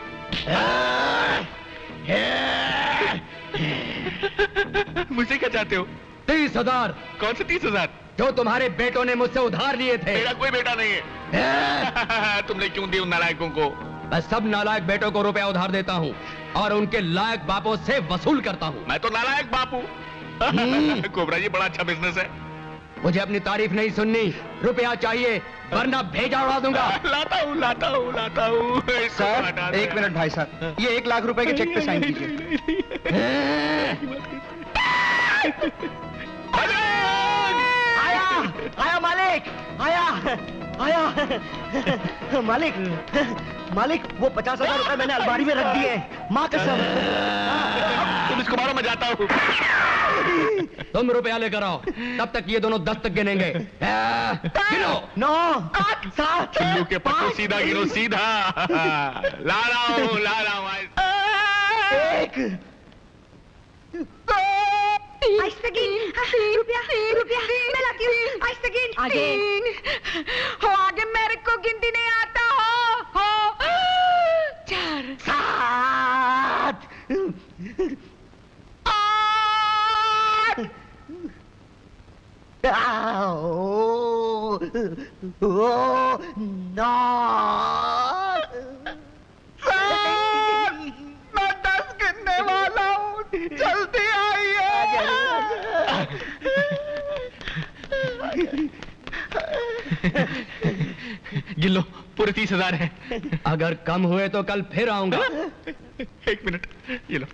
मुझसे क्या चाहते हो? 30,000। कौन से 30,000? जो तुम्हारे बेटों ने मुझसे उधार लिए थे। मेरा कोई बेटा नहीं है। तुमने क्यों दी उन नालायकों को? मैं सब नालायक बेटों को रुपया उधार देता हूँ और उनके लायक बापों से वसूल करता हूँ। मैं तो नालायक बापू। कोबरा जी बड़ा अच्छा बिजनेस है। मुझे अपनी तारीफ नहीं सुननी, रुपया चाहिए वरना भेजा उड़ा दूंगा। लाता हूँ। सर 1 मिनट भाई साहब, ये 1 लाख रुपए के चेक पे साइन कीजिए। आया मालिक, आया मालिक वो 50,000 रुपए मैंने अलमारी में रख दिए, माँ कसम। तुम इसको मारो, मैं जाता हूँ। तुम रुपया लेकर आओ, तब तक ये दोनों 10 तक गिनेंगे। गिनो। 9 8 7 चुल्लू के पत्तों सीधा गिनो, सीधा। ला रहा हूँ। 1 रुपया मैं लाती हूँ। आगे मेरे को गिनती नहीं आता हो 4 7 मैं 10 गिनने वाला हूँ, जल्दी आइए। गिन लो, पूरे 30,000 है। अगर कम हुए तो कल फिर आऊंगा। 1 मिनट, ये लो।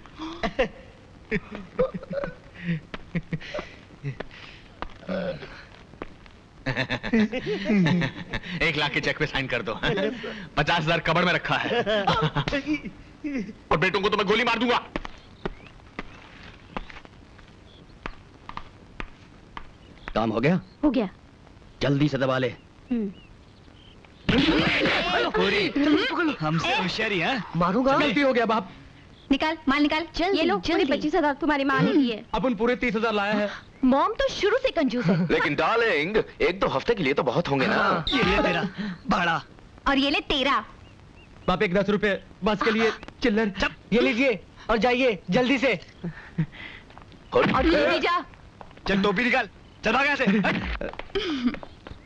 1 लाख के चेक पे साइन कर दो। 50,000 कबड़ में रखा है। और बेटों को तो मैं गोली मार दूंगा। काम हो गया? हो गया। जल्दी से दबा ले। हमसे होशियारी है। मारूंगा। गलती हो गया बाप। निकाल माल निकाल। ये लो, पूरे 25,000 तुम्हारी माँ ने दिए। अपन पूरे 30,000 लाया है। मॉम तो शुरू से कंजूस है। लेकिन डार्लिंग 1-2 हफ्ते के लिए तो बहुत होंगे ना। ये ले तेरा भाड़ा और ये ले तेरा। बाप 10 रुपए बस के लिए चिल्लर। ये लीजिए और जाइए जल्दी से। और तू भी जा। चल टोपी निकाल, चल भाग यहाँ से।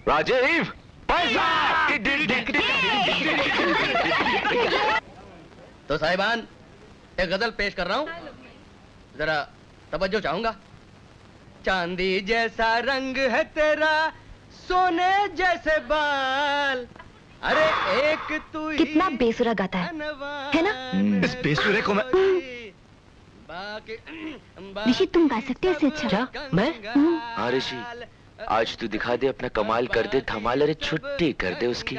राजीव पैसा। तो साहिबान एक गजल पेश कर रहा हूँ, जरा तवज्जो चाहूंगा। चांदी जैसा रंग है तेरा, सोने जैसे बाल, अरे एक तू ही कितना बेसुरा गाता है ना? इस बेसुरे को मैं ऋषि तुम गा सकते हो इससे अच्छा? क्या मैं? हाँ ऋषि, आज तू दिखा दे अपना कमाल, कर दे धमाल। अरे छुट्टी कर दे उसकी।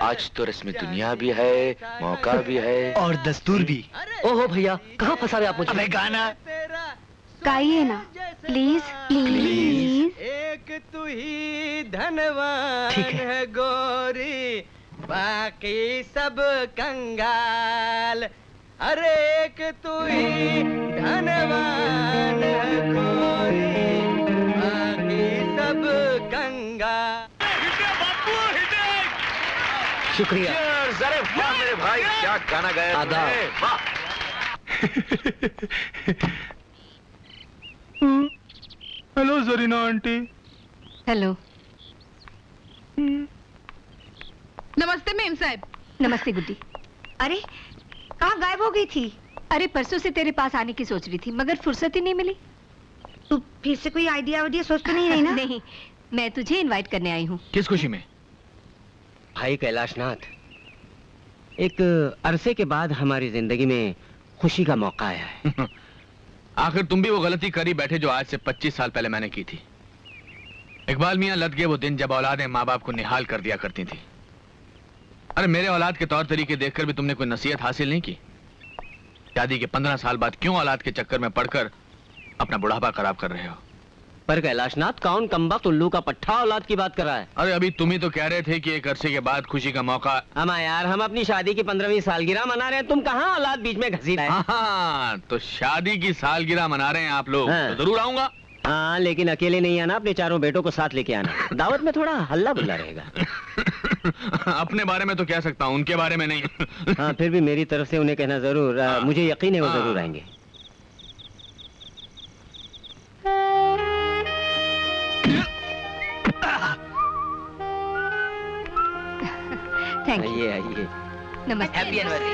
आज तो रस्म दुनिया भी है, मौका भी है और दस्तूर भी। ओहो भैया, कहाँ फंसा रहे आप मुझे? अबे गाना गाइए ना प्लीज प्लीज। एक तू ही धनवान है गोरी, बाकी सब कंगाल। अरे एक तू ही धनवान है गोरी, बाकी सब कंगाल। शुक्रिया। अरे वाह मेरे भाई, क्या गाना गाया तुमने, वाह। Hello Zarina aunty. हेलो। नमस्ते मेम साहब। नमस्ते गुड्डी। अरे कहाँ गायब हो गई थी? अरे परसों से तेरे पास आने की सोच रही थी मगर फुर्सत ही नहीं मिली। तू फिर से कोई आइडिया सोच तो नहीं रही ना? नहीं, मैं तुझे इनवाइट करने आई हूँ। किस खुशी में? भाई कैलाशनाथ, एक अरसे के बाद हमारी जिंदगी में खुशी का मौका आया है। आखिर तुम भी वो गलती करी बैठे जो आज से 25 साल पहले मैंने की थी। इकबाल मियां लद गए वो दिन जब औलादें माँ बाप को निहाल कर दिया करती थी। अरे मेरे औलाद के तौर तरीके देखकर भी तुमने कोई नसीहत हासिल नहीं की। शादी के 15 साल बाद क्यों औलाद के चक्कर में पड़कर अपना बुढ़ापा खराब कर रहे हो? पर कैलाशनाथ, कौन कमबख्त उल्लू का पट्ठा औलाद की बात कर रहा है? अरे अभी तुम ही तो कह रहे थे कि एक अरसे के बाद खुशी का मौका। अमा यार, हम अपनी शादी की 15वीं सालगिरह मना रहे हैं, तुम कहाँ औलाद बीच में घसीट रहे? हाँ, तो शादी की सालगिरह मना रहे हैं आप लोग। हाँ। तो जरूर आऊंगा। हाँ, लेकिन अकेले नहीं आना, अपने चारों बेटों को साथ लेके आना। दावत में थोड़ा हल्ला बुल्ला रहेगा। अपने बारे में तो कह सकता हूँ, उनके बारे में नहीं। हाँ, फिर भी मेरी तरफ से उन्हें कहना जरूर। मुझे यकीन है वो जरूर आएंगे। Thank you. आइए आइए। नमस्ते। Happy anniversary.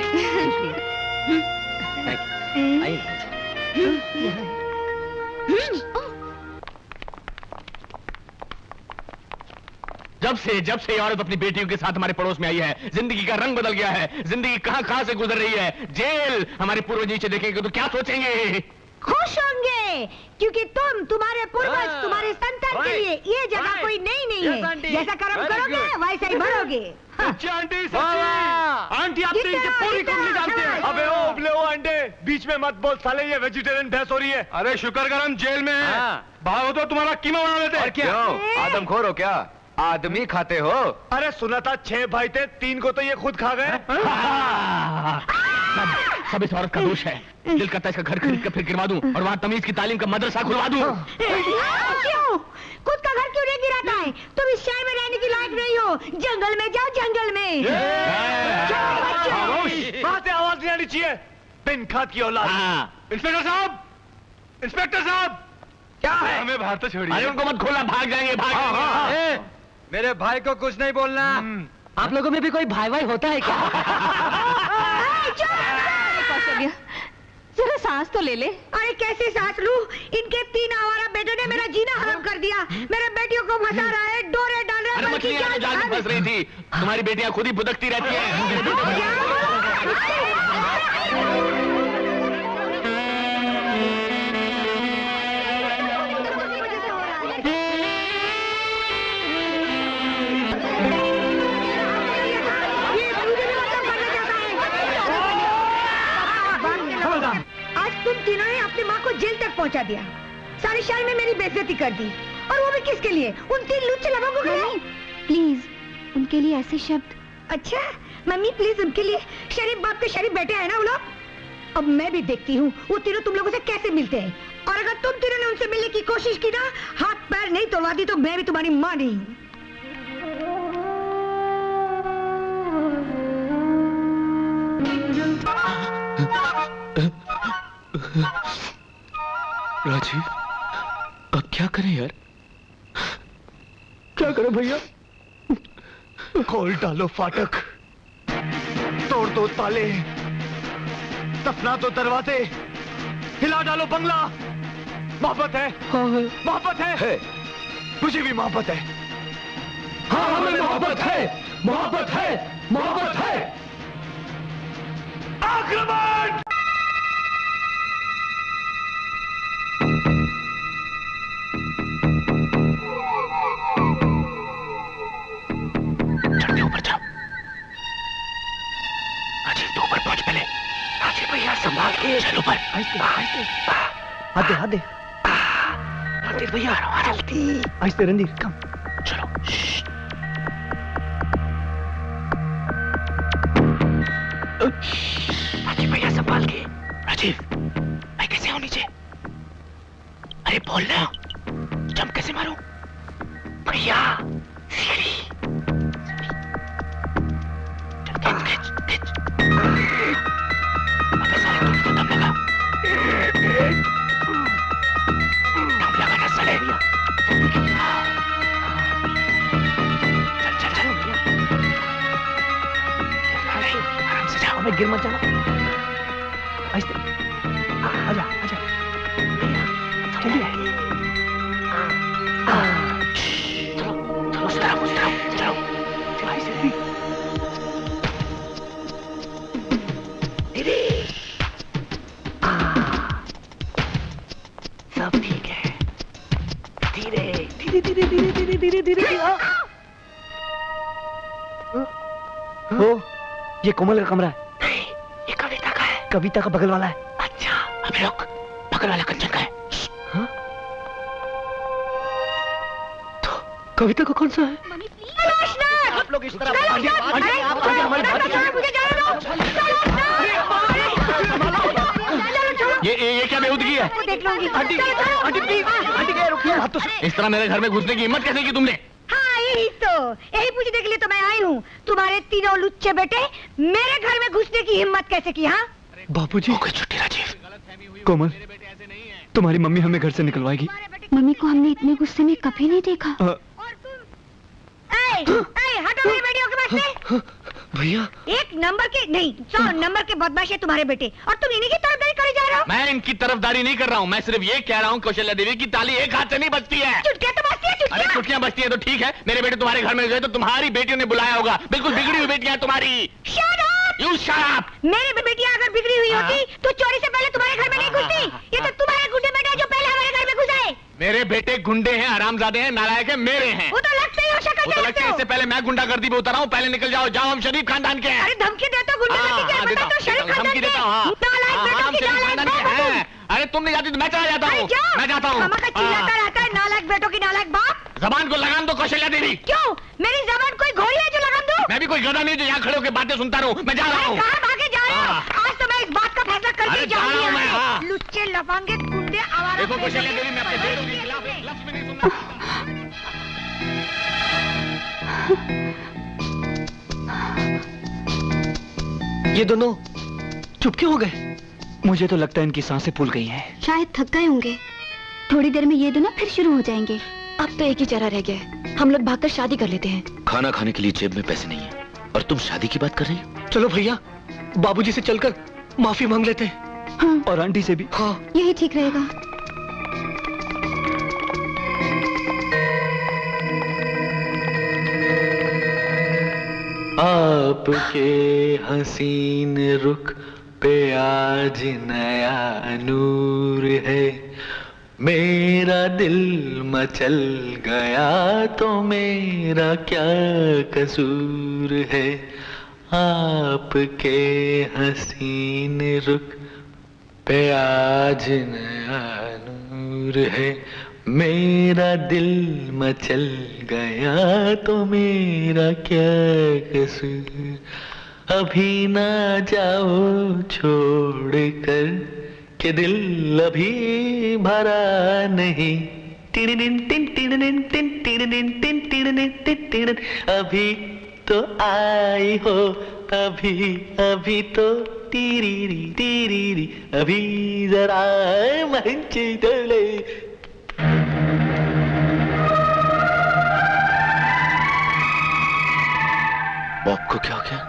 जब से ये औरत अपनी बेटियों के साथ हमारे पड़ोस में आई है, जिंदगी का रंग बदल गया है। जिंदगी कहां से गुजर रही है। जेल। हमारे पूर्वज नीचे देखेंगे तो क्या सोचेंगे? खुश होंगे, क्योंकि तुम्हारे पूर्वज, तुम्हारे संतान के लिए ये जगह कोई नहीं है। जैसा कर्म करोगे वैसा ही भरोगे। आंटी, आंटी आप तो इनकी पूरी कंपनी जानते हैं। अबे ओ उबले ओ अंडे, बीच में मत बोल साले, ये वेजिटेरियन भैंस हो रही है। अरे शुक्र कर हम जेल में हैं। भागो तो तुम्हारा कीमा बना लेते। और क्या आदमखोर हो क्या? आदमी खाते हो? अरे सुना था 6 भाई थे, 3 को तो ये खुद खा गए। सब इस औरत का दोष है। दिल करता है इसका घर खरीद कर फिर गिरवा दूं और वहाँ तमीज की तालीम का मदरसा खुलवा दूं। क्यों? खुद का घर क्यों नहीं गिराता है? तुम इस शहर में रहने की लायक नहीं हो। जंगल में जाओ, जंगल में। वहाँ से आवाज नहीं आनी चाहिए। बिन खाद की औलाद। इंस्पेक्टर साहब, इंस्पेक्टर साहब, क्या है? हमें बाहर तो छोड़िए। अरे उनको मत खोला, भाग जाएंगे, भाग जाएंगे। मेरे भाई को कुछ नहीं बोलना। आप लोगों में भी कोई भाई भाई होता है क्या? कौशल्या, जरा सांस तो ले ले। अरे कैसे सांस लूं? इनके 3 आवारा बेटों ने मेरा जीना हराम कर दिया। मेरे बेटियों को फंसा रहा है, डोरे डाल रहा है। अरे मछलियां जाल में फंस रही थी। तुम्हारी बेटियां खुद ही भुदकती रहती हैं। तुम तीनों ने अपनी माँ को जेल तक पहुँचा दिया, सारे शहर में मेरी बेइज्जती कर दी, और वो भी किसके लिए? उन 3 लुच्चे लोगों के लिए। प्लीज उनके लिए ऐसे शब्द। अच्छा मम्मी प्लीज, उनके लिए शरीफ बाप के शरीफ बेटे हैं ना वो लोग। अब मैं भी देखती हूँ वो तीनों तुम लोगों से कैसे मिलते हैं, और अगर तुम तीनों ने उनसे मिलने की कोशिश की ना, हाथ पैर नहीं तोड़वा दी तो मैं भी तुम्हारी माँ नहीं हूँ। राजीव, अब क्या करें यार? क्या करें भैया? खोल डालो फाटक, तोड़ दो ताले, दफना दो दरवाजे, हिला डालो बंगला। मोहब्बत है, मोहब्बत है, मुझे भी मोहब्बत है। हाँ हमें मोहब्बत है, मोहब्बत है, मोहब्बत है। आक्रमण! चढ़ के ऊपर जाओ। राजीव तू ऊपर पहुंच पहले। राजीव भैया संभाल के चल ऊपर। हाथ दे। रणधीर भैया जल्दी। आहिस्ते रणधीर, कम। चलो। राजीव भैया संभाल के। राजीव, मैं कैसे हूँ नीचे? अरे बोलना, जंप कैसे मारूं? भैया सीढ़ी। चल खिंच। अबे साले तुम तो दम लगा। दम लगा ना साले। चल। आराम से जाओ। अबे गिर मत जाना। आहिस्ते। आजा। जल्दी। चलो उस तरफ चलो। आहिस्ते। दीदी, सब ठीक है। धीरे। ओ, ये कोमल का कमरा है। नहीं, ये कविता का है। कविता का बगल वाला है। अच्छा, अबे रुक, बगल वाला कंचन का है। हाँ? तो कविता का कौन सा है? आप लोग इस तरह ये क्या बेहूदगी है? आंटी प्लीज, आंटी क्या रुकिए। इस तरह मेरे घर में घुसने की हिम्मत कैसे की तुमने? हाँ यही पूछने के लिए तो मैं आई हूँ। तुम्हारे तीनों लुच्चे बेटे मेरे घर में घुसने की हिम्मत कैसे की? हाँ बापूजी। हो गई छुट्टी राजीव। कोमल, तुम्हारी मम्मी हमें घर से निकलवाएगी। मम्मी को हमने इतने गुस्से में कभी नहीं देखा। हटो मेरी बेटियों के पास से। भैया एक नंबर के नहीं 100 नंबर के बदमाश है तुम्हारे बेटे, और तुम इन्हीं की तरफदारी करे जा रहे हो। मैं इनकी तरफदारी नहीं कर रहा हूँ, मैं सिर्फ ये कह रहा हूँ कौशल्या देवी की ताली एक हाथ से नहीं बजती है। चुटकियां तो बजती है, अरे चुटकियां बजती है तो ठीक है, मेरे बेटे तुम्हारे घर में गए तो तुम्हारी बेटियों ने बुलाया होगा, बिल्कुल बिगड़ी हुई बेटियां तुम्हारी। Shut up! You shut up! मेरी बेटियां अगर बिगड़ी हुई होती तो चोरी से पहले तुम्हारे घर में नहीं घुसती। ये तो तुम्हारे गुंडे बेटे हैं जो पहले हमारे घर में घुस आए। मेरे बेटे गुंडे हैं, हरामजादे हैं, नालायक हैं, मेरे हैं। वो तो लगते ही हो, शक्ल वो तो लगता है, इससे पहले मैं गुंडागर्दी पे उतर रहा हूँ, पहले निकल जाओ, जाओ, हम शरीफ खानदान के हैं। अरे धमकी देते हो गुंडागर्दी की, पता तो शरीफ खानदान धमकी के। देता हूँ, नालायक बेटों की नालायक हैं। अरे तुम नहीं जाती तो मैं चला जाता हूँ, मैं जाता हूँ। मामा का चिल्लाता रहता है नालायक बेटों की नालायक बाप। जबान को लगाम दो कौशल्या देवी। क्यों? मेरी जबान कोई घोड़ी है जो लगाम दूं? मैं भी कोई गधा नहीं जो यहाँ खड़े होकर बातें सुनता रहूं, मैं जा रहा हूँ। कहाँ भागे जा रहे हो? आज तो मैं इस बात का फैसला करके जाऊंगी यहाँ से। हाँ। लुच्चे लफंगे गुंडे आवारा। देखो कौशल्या देवी, मैं अपने बेटों के खिलाफ एक लफ्ज़ भी नहीं सुनूंगा। ये दोनों चुप क्यों हो गए? मुझे तो लगता है इनकी सांसें फूल गई हैं। शायद थक गए होंगे, थोड़ी देर में ये दोनों फिर शुरू हो जाएंगे। अब तो एक ही चारा रह गया है, हम लोग भागकर शादी कर लेते हैं। खाना खाने के लिए जेब में पैसे नहीं है और तुम शादी की बात कर रही हो। चलो भैया, बाबूजी से चलकर माफी मांग लेते हैं। हाँ। और आंटी से भी। हाँ, यही ठीक रहेगा। आपके हसीन रुख पे आज नया नूर है, मेरा दिल मचल गया तो मेरा क्या कसूर है। आपके हसीन रुख पे आज नया नूर है, मेरा दिल मचल गया तो मेरा क्या कसूर। अभी ना जाओ छोड़ कर के दिल अभी भरा नहीं। टिड़िन टिन टिड़िन टिन टिड़िन टिन टिड़िन टिन टिड़िन। अभी तो आई हो, अभी अभी तो टीरी अभी जरा मंच डोले। बाप को क्या हो गया?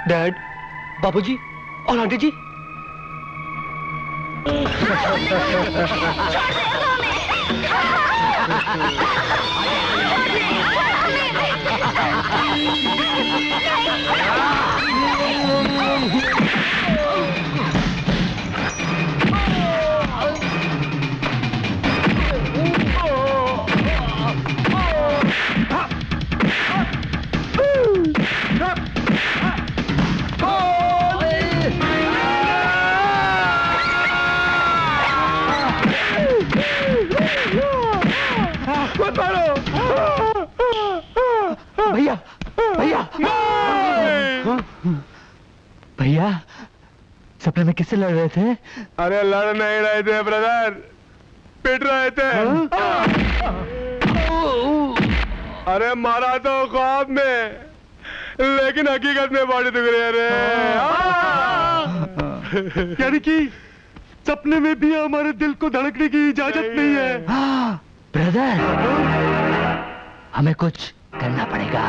डैड, बाबूजी और आंटी जी। भैया भैया भैया, सपने में किससे लड़ रहे थे? अरे लड़ नहीं रहे थे ब्रदर, पिट रहे थे। अरे मारा तो ख्वाब में, लेकिन हकीकत में बॉडी दुख रही है रे। यानी कि सपने में भी हमारे दिल को धड़कने की इजाजत नहीं है। ब्रदर, हमें कुछ करना पड़ेगा।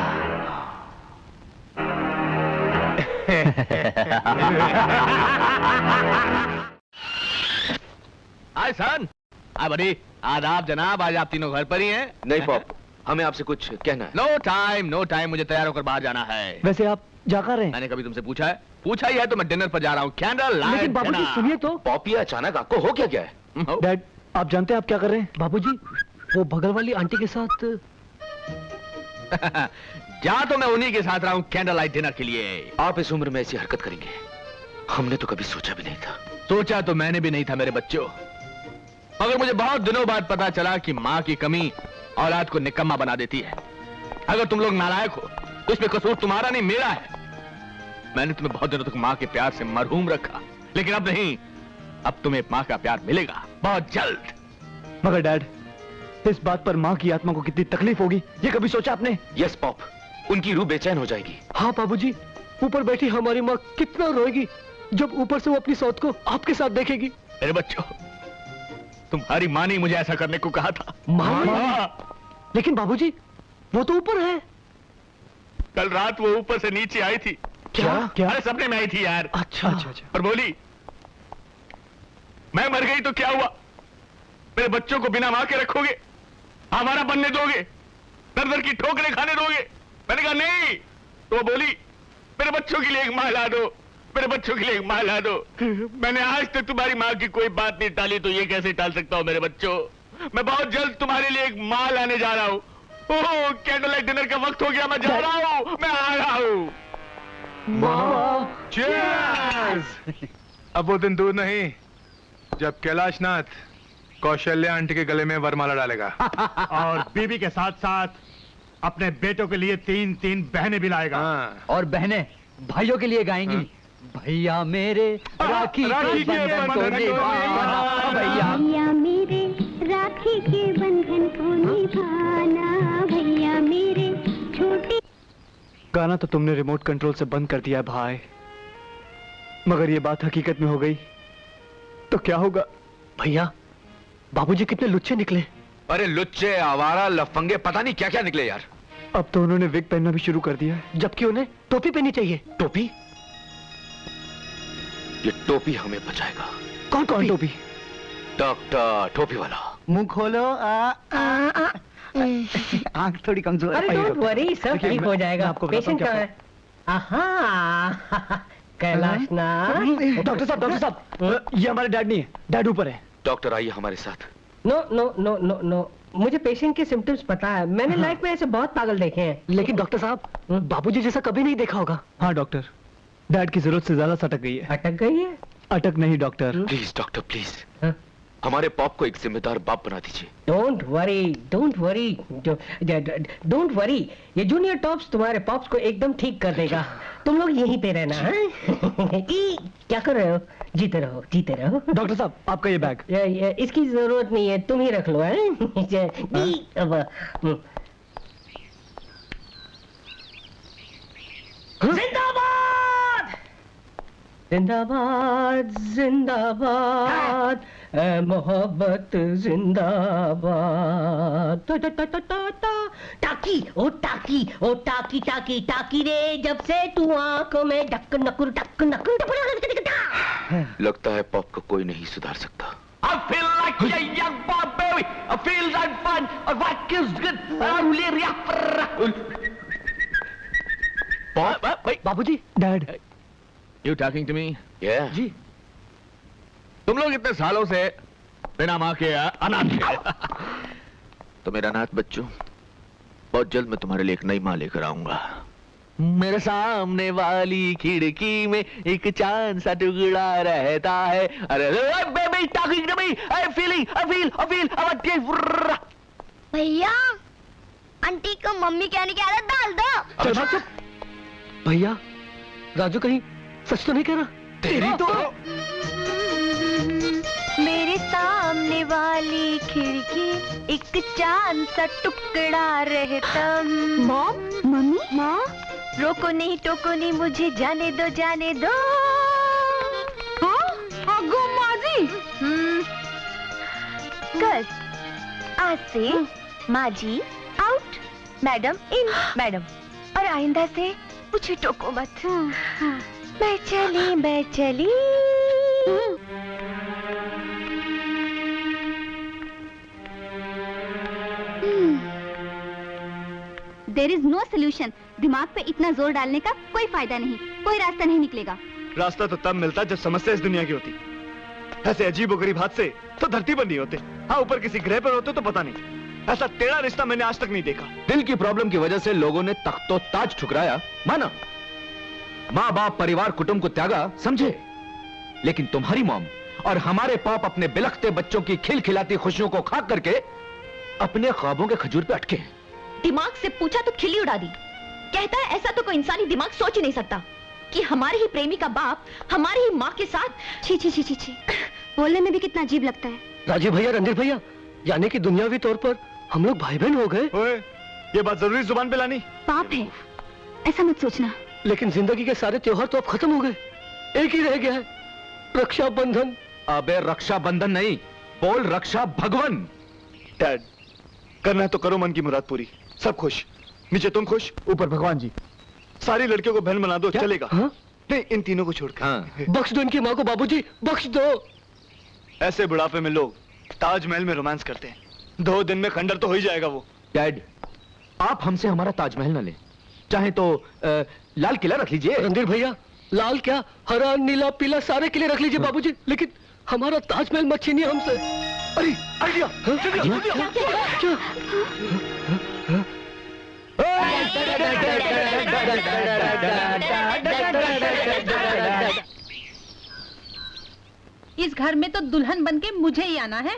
हाय सन, हाय बड़ी, आदाब जनाब, आज आप तीनों घर पर ही हैं? नहीं पॉप, हमें आपसे कुछ कहना है। नो टाइम, मुझे तैयार होकर बाहर जाना है। वैसे आप जा कर रहे हैं? मैंने कभी तुमसे पूछा है? पूछा ही है तो मैं डिनर पर जा रहा हूँ। Candle light. लेकिन बाबूजी सुनिए तो। पॉप, ये अचानक आपको हो क्या गया है? डैड, आप जानते हैं आप क्या कर रहे हैं? बाबूजी, वो बगल वाली आंटी के साथ। जा तो मैं उन्हीं के साथ रहा हूँ कैंडल लाइट डिनर के लिए। आप इस उम्र में ऐसी हरकत करेंगे, हमने तो कभी सोचा भी नहीं था। सोचा तो मैंने भी नहीं था मेरे बच्चों, मगर मुझे बहुत दिनों बाद पता चला कि माँ की कमी औलाद को निकम्मा बना देती है। अगर तुम लोग नालायक हो तो इसमें कसूर तुम्हारा नहीं, मेरा है। मैंने तुम्हें बहुत दिनों तक माँ के प्यार से मरहूम रखा, लेकिन अब नहीं, अब तुम्हें माँ का प्यार मिलेगा बहुत जल्द। मगर डैड, इस बात पर माँ की आत्मा को कितनी तकलीफ होगी, ये कभी सोचा आपने? यस पॉप, उनकी रूह बेचैन हो जाएगी। हाँ बाबूजी, ऊपर बैठी हमारी माँ कितना रोएगी जब ऊपर से वो अपनी सौत को आपके साथ देखेगी। मेरे बच्चों, तुम्हारी माँ ने मुझे ऐसा करने को कहा था। माँ? लेकिन बाबूजी, वो तो ऊपर है। कल रात वो ऊपर से नीचे आई थी। क्या? अरे सपने में आई थी यार। अच्छा अच्छा अच्छा। और बोली मैं मर गई तो क्या हुआ, मेरे बच्चों को बिना मां के रखोगे, हमारा बनने दोगे, दर दर की ठोकरें खाने दोगे? मैंने कहा नहीं। तो वो बोली मेरे बच्चों के लिए एक मां ला दो, मेरे बच्चों के लिए एक मां ला दो। मैंने आज तक तुम्हारी मां की कोई बात नहीं टाली, तो ये कैसे टाल सकता हूं मेरे बच्चों? मैं बहुत जल्द तुम्हारे लिए एक मां लाने जा रहा हूं। ओह कैंडल लाइट डिनर का वक्त हो गया, मैं जा रहा हूं, मैं आ रहा हूं। Cheers! अब वो दिन दूर नहीं जब कैलाशनाथ कौशल्या आंटी के गले में वरमाला डालेगा और बीबी के साथ साथ अपने बेटों के लिए 3-3 बहनें भी लाएगा। और बहनें भाइयों के लिए गाएंगी। भैया मेरे राखी के बंधन को निभाना, भैया मेरे राखी के बंधन को निभाना, भैया मेरे छोटे। गाना तो तुमने रिमोट कंट्रोल से बंद कर दिया है भाई, मगर ये बात हकीकत में हो गई तो क्या होगा? भैया बाबूजी कितने लुच्चे निकले। अरे लुच्चे, आवारा, लफंगे, पता नहीं क्या क्या निकले यार। अब तो उन्होंने विग पहनना भी शुरू कर दिया है, जबकि उन्हें टोपी पहननी चाहिए। टोपी? ये टोपी हमें बचाएगा। कौन कौन टोपी? डॉक्टर टोपी वाला। मुंह खोलो। आंख थोड़ी कमजोर। अरे डोंट वरी, सब ठीक हो जाएगा। पेशेंट कहाँ है? आहा कैलाशनाथ। डॉक्टर साहब, ये हमारे डैड नहीं है, डैड ऊपर है। डॉक्टर आइए हमारे साथ। No no no no no, मुझे पेशेंट के सिम्टम्स पता है, मैंने लाइफ में ऐसे बहुत पागल देखे हैं। लेकिन डॉक्टर साहब बाबूजी जैसा कभी नहीं देखा होगा। हाँ डॉक्टर, डैड की जरूरत से ज्यादा सटक गई है। अटक गई है? अटक नहीं डॉक्टर। प्लीज डॉक्टर प्लीज, हमारे पॉप को एक जिम्मेदार बाप बना दीजिए। Don't worry, don't worry, don't worry, ये जूनियर टॉप्स तुम्हारे पॉप्स को एकदम ठीक कर देगा। तुम लोग यहीं पे रहना है। क्या कर रहे हो? जीते रहो, जीते रहो। डॉक्टर साहब आपका ये बैग। इसकी जरूरत नहीं है, तुम ही रख लो। जिंदाबाद जिंदाबाद जिंदाबाद, मोहब्बत जिंदाबाद। टाकी ओ टाकी ओ टाकी टाकी टाकी रे, जब से तू आंखों में ढक नकुर ढक नकुर। लगता है पॉप को कोई नहीं सुधार सकता। I feel like a young boy baby. I feel like fun. I like is good. Pop? बाबूजी। Dad. You talking to me? Yeah. जी। तुम लोग इतने सालों से बिना माँ के अनाथ थे। तो मेरा अनाथ बच्चों, बहुत जल्द मैं तुम्हारे लिए एक नई माँ लेकर आऊंगा। मेरे सामने वाली खिड़की में एक चांद सा टुकड़ा रहता है। अरे baby talking to me, I feeling, I feel. भैया आंटी को मम्मी कहने की आदत डाल दो। चल भाग चुप। भैया राजू कहीं सच तो नहीं कह रहा? तेरी तो मेरे सामने वाली खिड़की एक चांद सा टुकड़ा रहता। मॉम, मम्मी, माँ रोको नहीं टोको नहीं, मुझे जाने दो जाने दो। अगो माजी। कर आज से माजी आउट, मैडम इन। मैडम, और आइंदा से मुझे टोको मत। मैं चली मैं चली। There is no solution. दिमाग पे इतना जोर डालने का कोई फायदा नहीं, कोई रास्ता नहीं निकलेगा। रास्ता तो तब मिलता जब समस्या इस दुनिया की होती। ऐसे अजीबोगरीब हादसे तो धरती पर नहीं होते। हाँ, ऊपर किसी ग्रह पर होते तो पता नहीं। ऐसा टेढ़ा रिश्ता मैंने आज तक नहीं देखा। दिल की प्रॉब्लम की वजह से लोगों ने तख्तो ताज ठुकराया, माना। माँ बाप परिवार कुटुंब को त्यागा, समझे। लेकिन तुम्हारी मॉम और हमारे पाप अपने बिलखते बच्चों की खिलखिलाती खुशियों को खाक करके अपने ख्वाबों के खजूर पे अटके। दिमाग से पूछा तो खिल्ली उड़ा दी। कहता है ऐसा तो कोई इंसानी दिमाग सोच ही नहीं सकता कि हमारे ही प्रेमी का बाप हमारी ही माँ के साथ। छी छी छी छी छी, बोलने में भी कितना अजीब लगता है। राजीव भैया, रणधीर भैया, यानी कि दुनियावी तौर पर हम लोग भाई बहन हो गए। ओए, ये बात जरूरी जुबान पे लानी? पाप है, ऐसा मत सोचना। लेकिन जिंदगी के सारे त्योहार तो अब खत्म हो गए, एक ही रह गया है, रक्षाबंधन। अबे रक्षाबंधन नहीं, बोल रक्षा भगवन। डैड, करना है तो करो मन की मुराद पूरी। सब खुश, नीचे तुम खुश, ऊपर भगवान जी। सारी लड़कियों को बहन बना दो, चलेगा? नहीं, इन तीनों को छोड़कर। बख्श दो इनकी माँ को बाबूजी, बख्श दो। ऐसे बुढ़ापे में लोग ताजमहल में रोमांस करते हैं, 2 दिन में खंडर तो हो ही जाएगा वो। डैड, आप हमसे हमारा ताजमहल ना ले, चाहे तो लाल किला रख लीजिए। रणधीर भैया, लाल क्या, हरा नीला पीला सारे किले रख लीजिए बाबूजी, लेकिन हमारा ताजमहल मत छीनिए हमसे। अरे आइडिया, इस घर में तो दुल्हन बनके मुझे ही आना है।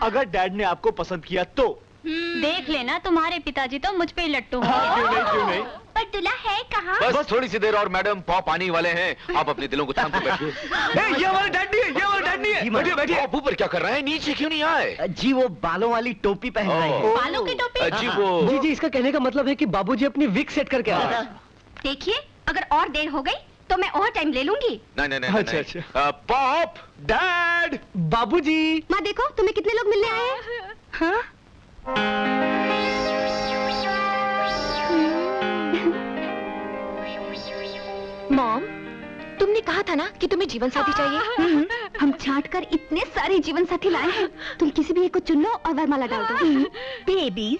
अगर डैड ने आपको पसंद किया तो देख लेना, तुम्हारे पिताजी तो मुझ पे ही लट्टू हैं। क्यों नहीं? पर दूल्हा है कहाँ? बस थोड़ी सी देर और मैडम, पॉप आने वाले हैं। आप अपने दिलों को थाम के बैठिए। ये हमारे डैड नहीं है, ये हमारे डैड नहीं है। बैठिए बैठिए। आप ऊपर क्या कर रहे हैं, नीचे क्यों नहीं आए? जी वो बालों वाली टोपी पहन रहे हैं। बालों की टोपी? जी वो जी इसका कहने का मतलब है कि बाबूजी अपनी विग सेट करके आ रहे हैं। देखिए, अगर और देर हो गई तो मैं और टाइम ले लूंगी। नहीं। अच्छा। पॉप, डैड, बाबूजी। माँ देखो, तुम्हें कितने लोग मिलने आए हैं? हाँ? मॉम, तुमने कहा था ना कि तुम्हें जीवन साथी चाहिए। हम छांट कर इतने सारे जीवन साथी लाए हैं, तुम किसी भी एक को चुन लो और वरमाला डाल दो। Babies,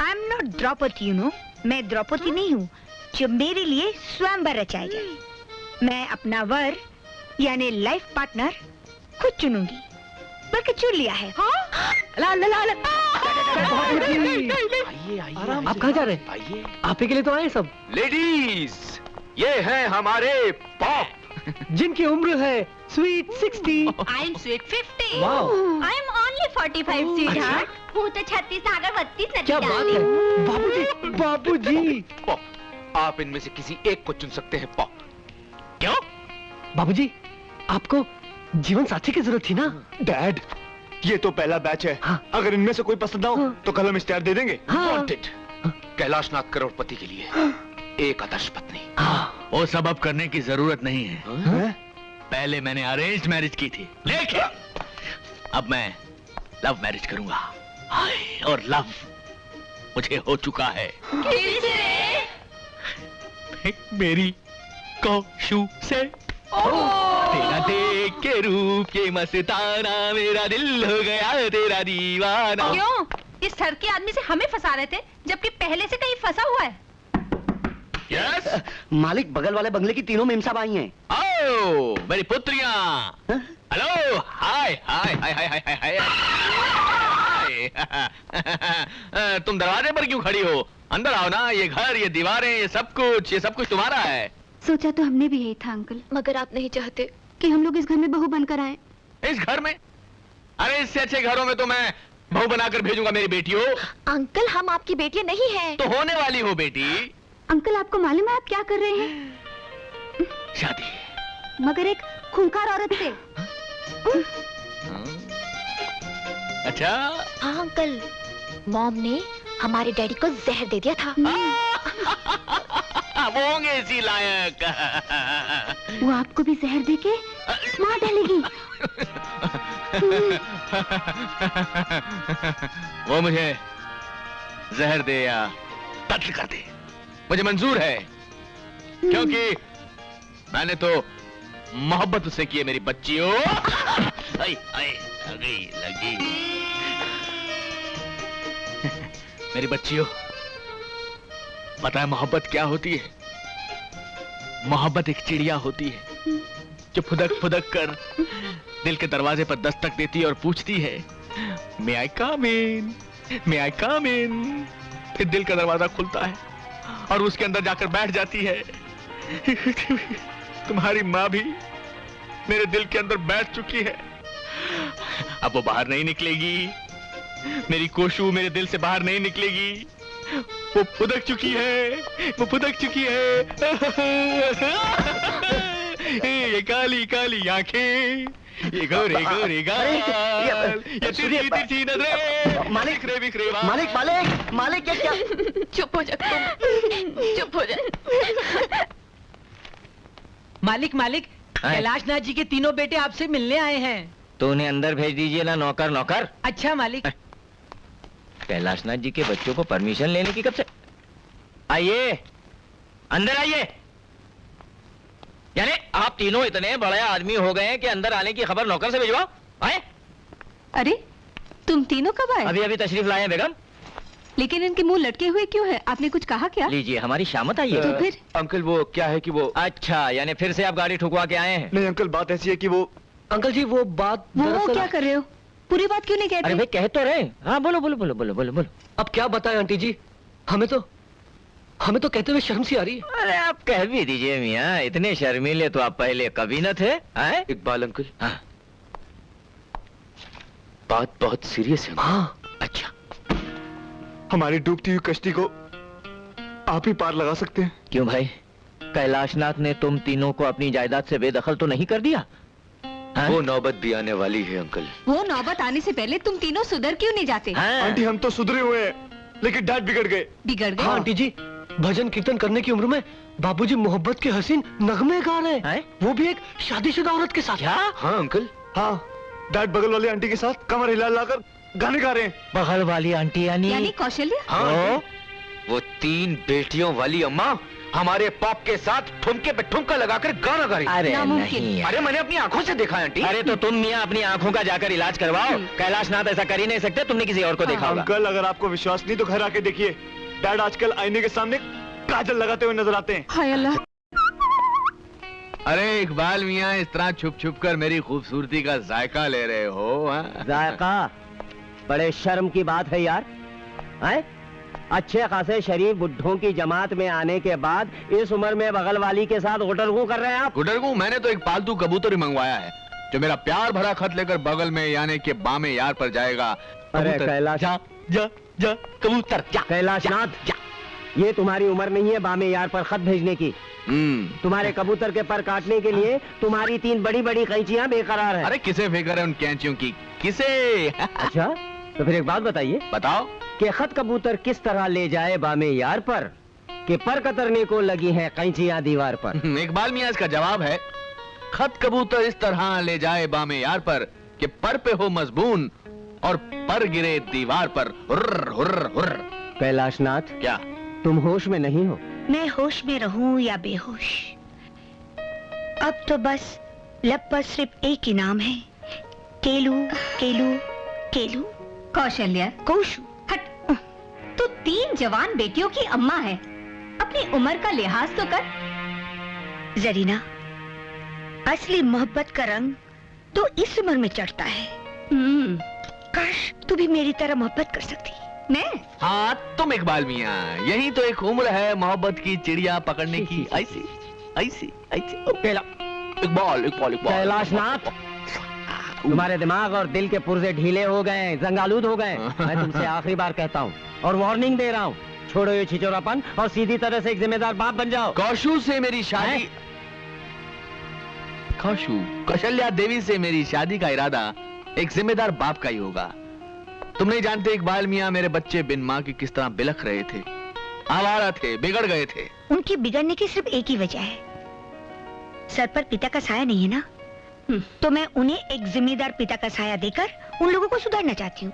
I am not Draupadi, you know. मैं द्रौपदी नहीं हूँ जो मेरे लिए स्वयंवर रचाए जाए। मैं अपना वर यानी लाइफ पार्टनर खुद चुनूंगी, बल्कि चुन लिया है। आप कहाँ जा रहे हैं? आइए। आप ही के लिए तो आए सब। लेडीज, ये हैं हमारे पॉप, जिनकी उम्र है sweet 60। I am sweet 50। Wow. I am only 45 sweetheart. वो तो 36 सागर 32 नदी क्या बात है बाबूजी, बाबूजी। पॉप, आप इनमें से किसी एक को चुन सकते हैं पॉप। क्यों? बाबूजी, आपको जीवन साथी की जरूरत थी ना? डैड, ये तो पहला बैच है। अगर इनमें से कोई पसंद ना हो तो कल हम इश्तेहार दे देंगे। वांटेड, कैलाशनाथ करोड़पति के लिए एक आदर्श पत्नी। वो सब अब करने की जरूरत नहीं है। पहले मैंने अरेंज मैरिज की थी, लेकिन अब मैं लव मैरिज करूंगा। हाय, और लव मुझे हो चुका है। मेरी कौशु से तेरा देख के रूप ये मस्ताना, मेरा दिल हो गया तेरा दीवाना। क्यों? इस सर के आदमी से हमें फंसा रहे थे, जबकि पहले से कहीं फंसा हुआ है। यस मालिक, बगल वाले बंगले की तीनों मेम साहब आई हैं। आओ मेरी पुत्रियां। हेलो, हाय हाय हाय हाय हाय हाय हाय। तुम दरवाजे पर क्यों खड़ी हो? अंदर आओ ना। ये घर, ये दीवारें, ये सब कुछ तुम्हारा है। सोचा तो हमने भी यही था अंकल, मगर आप नहीं चाहते कि हम लोग इस घर में बहू बनकर आए। इस घर में? अरे इससे अच्छे घरों में तो मैं बहू बनाकर भेजूंगा मेरी बेटियों। अंकल, हम आपकी बेटियां नहीं हैं। तो होने वाली हो बेटी। अंकल, आपको मालूम है आप क्या कर रहे हैं? शादी, मगर एक खूंखार औरत से। अच्छा? हाँ अंकल, मॉम ने हमारे डैडी को जहर दे दिया था। वो होंगे इसी लायक। वो आपको भी जहर देके मार डालेगी। वो मुझे जहर दे या कत्ल कर दे, मुझे मंजूर है, क्योंकि मैंने तो मोहब्बत उससे की है मेरी बच्चियों। आई आई लगी मेरी बच्चियों, पता है मोहब्बत क्या होती है? मोहब्बत एक चिड़िया होती है जो फुदक फुदक कर दिल के दरवाजे पर दस्तक देती है और पूछती है, मे आई कम इन, मे आई कम इन। फिर दिल का दरवाजा खुलता है और उसके अंदर जाकर बैठ जाती है। तुम्हारी माँ भी मेरे दिल के अंदर बैठ चुकी है, अब वो बाहर नहीं निकलेगी। मेरी कोशु मेरे दिल से बाहर नहीं निकलेगी। वो फुदक चुकी है, वो फुदक चुकी है। ये काली काली आंखें, ये गोरे गोरे गाल, ये तिरछी तिरछी नजरें, मालिक बिखरे बिखरे बाल। मालिक मालिक मालिक, क्या? चुप हो जा तुम, चुप हो जा। मालिक मालिक, कैलाशनाथ जी के तीनों बेटे आपसे मिलने आए हैं। तो उन्हें अंदर भेज दीजिए ना नौकर। नौकर? अच्छा मालिक। कैलाशनाथ जी के बच्चों को परमिशन लेने की कब से? आइए अंदर आइए। यानी आप तीनों इतने बड़े आदमी हो गए हैं कि अंदर आने की खबर नौकर से भिजवाओ। आए? अरे तुम तीनों कब आए? अभी अभी तशरीफ लाए हैं बेगम। लेकिन इनके मुंह लटके हुए क्यों है? आपने कुछ कहा क्या? लीजिए हमारी शामत आई है। तो फिर? अंकल वो क्या है कि वो अच्छा, यानी फिर से आप गाड़ी ठुकवा के आए हैं? नहीं अंकल, बात ऐसी है कि वो अंकल जी वो बात वो क्या कर रहे हो? पूरी बात क्यों नहीं कहते? अरे भाई कह तो रहे। हाँ बोलो बोलो बोलो बोलो बोलो बोलो। अब क्या बताएं आंटी जी, हमें तो कहते हुए शर्म सी आ रही है। अरे आप कह भी दीजिए मियाँ, इतने शर्मीले तो आप पहले कभी न थे। इकबाल अंकल, हाँ बात बहुत सीरियस है। हाँ अच्छा, हमारी डूबती हुई कश्ती को आप ही पार लगा सकते हैं। क्यों भाई, कैलाशनाथ ने तुम तीनों को अपनी जायदाद से बेदखल तो नहीं कर दिया? वो नौबत भी आने वाली है अंकल। वो नौबत आने से पहले तुम तीनों सुधर क्यों नहीं जाते? आंटी हम तो सुधरे हुए हैं, लेकिन डैड बिगड़ गए। बिगड़ गए? हाँ आंटी जी, भजन कीर्तन करने की उम्र में बाबूजी मोहब्बत के हसीन नगमे गा रहे हैं, वो भी एक शादीशुदा औरत के साथ। हाँ अंकल। हाँ, डैड बगल वाली आंटी के साथ कमर हिला लाकर गाने गा रहे हैं। बगल वाली आंटी यानी कौशल्या? हाँ, वो 3 बेटियों वाली अम्मा हमारे पॉप के साथ ठुमके पे ठुमका लगाकर गाना गा रही। अरे नहीं, अरे मैंने अपनी आंखों से देखा आंटी। अरे तो तुम मियाँ अपनी आंखों का जाकर इलाज करवाओ। कैलाशनाथ ऐसा कर ही नहीं सकते, तुमने किसी और को देखा होगा। अंकल अगर आपको विश्वास नहीं तो घर आके देखिए, डैड आजकल आईने के सामने काजल लगाते हुए नजर आते हैं। हाय अल्लाह। अरे इकबाल मियाँ, इस तरह छुप छुप कर मेरी खूबसूरती का जायका ले रहे हो? जायका? बड़े शर्म की बात है यार। हैं? अच्छे खासे शरीफ बुड्ढों की जमात में आने के बाद इस उम्र में बगल वाली के साथ गुटरगू कर रहे हैं आप? गुटरगू? मैंने तो एक पालतू कबूतर ही मंगवाया है जो मेरा प्यार भरा खत लेकर बगल में यानी के बामे यार पर जाएगा। अरे कैलाश, जा जा जा कबूतर जा। कैलाशनाथ, ये तुम्हारी उम्र नहीं है बामे यार पर खत भेजने की। तुम्हारे कबूतर के पर काटने के लिए तुम्हारी 3 बड़ी बड़ी कैंचियां बेकरार हैं। अरे किसे फिक्र है उन कैंचियों की, किसे? अच्छा तो फिर एक बात बताइए। बताओ कि खत कबूतर किस तरह ले जाए बामे यार पर कि पर कतरने को लगी हैं कैंचियां दीवार पर? इकबाल मियाँ इसका जवाब है, खत कबूतर इस तरह ले जाए बामे यार पर कि पर पे हो मजबून और पर गिरे दीवार पर। हुर्र हुर्र हुर्र। कैलाशनाथ, क्या तुम होश में नहीं हो? मैं होश में रहूं या बेहोश, अब तो बस लब पर सिर्फ एक ही नाम है, केलू केलू केलू। कौशल्या, कौशु, हट। तू 3 जवान बेटियों की अम्मा है, अपनी उम्र का लिहाज तो कर। जरीना, असली मोहब्बत का रंग तो इस उम्र में चढ़ता है। काश तू भी मेरी तरह मोहब्बत कर सकती। मैं? हाँ तुम इकबाल मियाँ, यही तो एक उम्र है मोहब्बत की चिड़िया पकड़ने की। ऐसी ऐसी ऐसी। इकबाल इकबाल इकबाल। कैलाशनाथ, तुम्हारे दिमाग और दिल के पुर्जे ढीले हो गए, जंगालूद हो गए। मैं तुमसे आखिरी बार कहता हूँ और वार्निंग दे रहा हूँ, छोड़ो ये छिचोरापन और सीधी तरह से एक जिम्मेदार बाप बन जाओ। कौशु से मेरी शादी, कौशु कौशल्या देवी से मेरी शादी का इरादा एक जिम्मेदार बाप का ही होगा। तुम नहीं जानते इकबाल मियाँ, मेरे बच्चे बिन माँ के किस तरह बिलख रहे थे, आवारा थे, बिगड़ गए थे। उनके बिगड़ने की सिर्फ एक ही वजह है, सर पर पिता का साया नहीं है ना। तो मैं उन्हें एक जिम्मेदार पिता का साया देकर उन लोगों को सुधारना चाहती हूँ,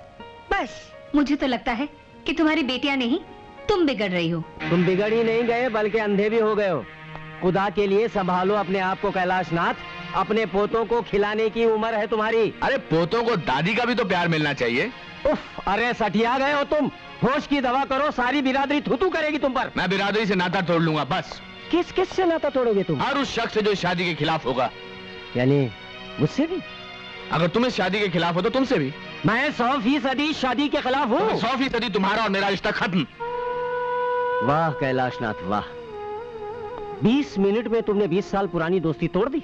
बस। मुझे तो लगता है कि तुम्हारी बेटियां नहीं, तुम बिगड़ रही हो। तुम बिगड़ ही नहीं गए बल्कि अंधे भी हो गए हो। खुदा के लिए संभालो अपने आप को कैलाशनाथ, अपने पोतों को खिलाने की उम्र है तुम्हारी। अरे पोतों को दादी का भी तो प्यार मिलना चाहिए। उफ, अरे सठिया गए हो तुम। होश की दवा करो, सारी बिरादरी थूथू करेगी तुम पर। मैं बिरादरी से नाता तोड़ लूंगा बस। किस से नाता तोड़ोगे तुम? हर उस शख्स से जो शादी के खिलाफ होगा। यानी मुझसे भी? अगर तुम इस शादी के खिलाफ हो तो तुमसे भी। मैं 100% शादी के खिलाफ हूँ। 100% तुम्हारा और मेरा रिश्ता खत्म। वाह कैलाशनाथ वाह, 20 मिनट में तुमने 20 साल पुरानी दोस्ती तोड़ दी।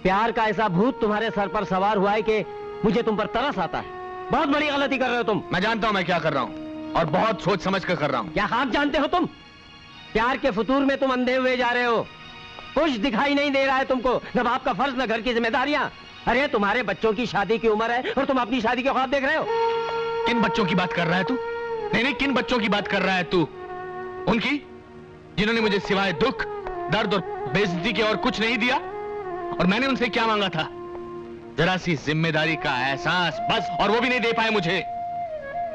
प्यार का ऐसा भूत तुम्हारे सर पर सवार हुआ है कि मुझे तुम पर तरस आता है। बहुत बड़ी गलती कर रहे हो तुम। मैं जानता हूं मैं क्या कर रहा हूं और बहुत सोच समझ कर रहा हूं। क्या आप जानते हो तुम? प्यार के फतूर में तुम अंधे हुए जा रहे हो, कुछ दिखाई नहीं दे रहा है तुमको, न बाप का फर्ज न घर की जिम्मेदारियां। अरे तुम्हारे बच्चों की शादी की उम्र है और तुम अपनी शादी के ख्वाब देख रहे हो। किन बच्चों की बात कर रहा है तू? नहीं, किन बच्चों की बात कर रहा है तू? उनकी जिन्होंने मुझे सिवाय दुख, दर्द और बेइज्जती के और कुछ नहीं दिया। और मैंने उनसे क्या मांगा था? जरा सी जिम्मेदारी का एहसास, बस। और वो भी नहीं दे पाए मुझे।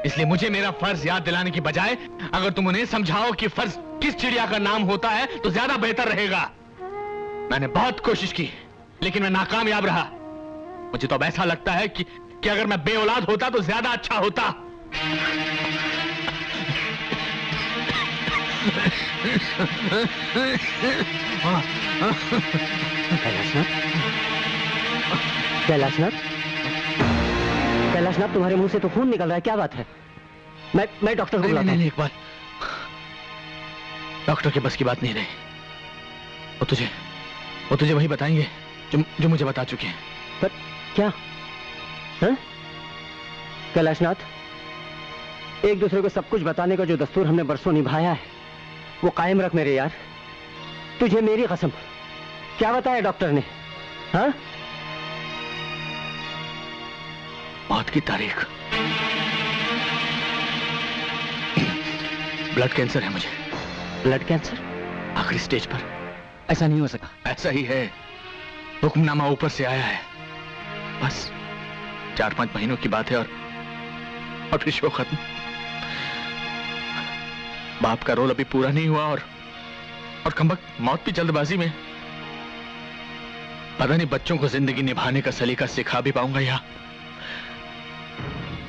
इसलिए मुझे मेरा फर्ज याद दिलाने की बजाय अगर तुम उन्हें समझाओ कि फर्ज किस चिड़िया का नाम होता है तो ज्यादा बेहतर रहेगा। मैंने बहुत कोशिश की लेकिन मैं नाकामयाब रहा। मुझे तो अब ऐसा लगता है कि अगर मैं बेऔलाद होता तो ज्यादा अच्छा होता। कैलाशनाथ, कैलाशनाथ, तुम्हारे मुंह से तो खून निकल रहा है, क्या बात है? मैं डॉक्टर को बुलाता हूं। नहीं, इकबाल, डॉक्टर के बस की बात नहीं रही। वो तुझे वही बताएंगे जो मुझे बता चुके हैं। पर क्या? हाँ? कैलाशनाथ, एक दूसरे को सब कुछ बताने का जो दस्तूर हमने बरसों निभाया है वो कायम रख मेरे यार। तुझे मेरी कसम। क्या बताया डॉक्टर ने? हाँ? मौत की तारीख। ब्लड कैंसर है मुझे। Blood cancer? आखिरी स्टेज पर। ऐसा नहीं हो सका। ऐसा ही है, हुक्मनामा ऊपर से आया है। बस 4-5 महीनों की बात है और फिर शो खत्म। बाप का रोल अभी पूरा नहीं हुआ और कमबख्त मौत भी जल्दबाजी में। पता नहीं बच्चों को जिंदगी निभाने का सलीका सिखा भी पाऊंगा या।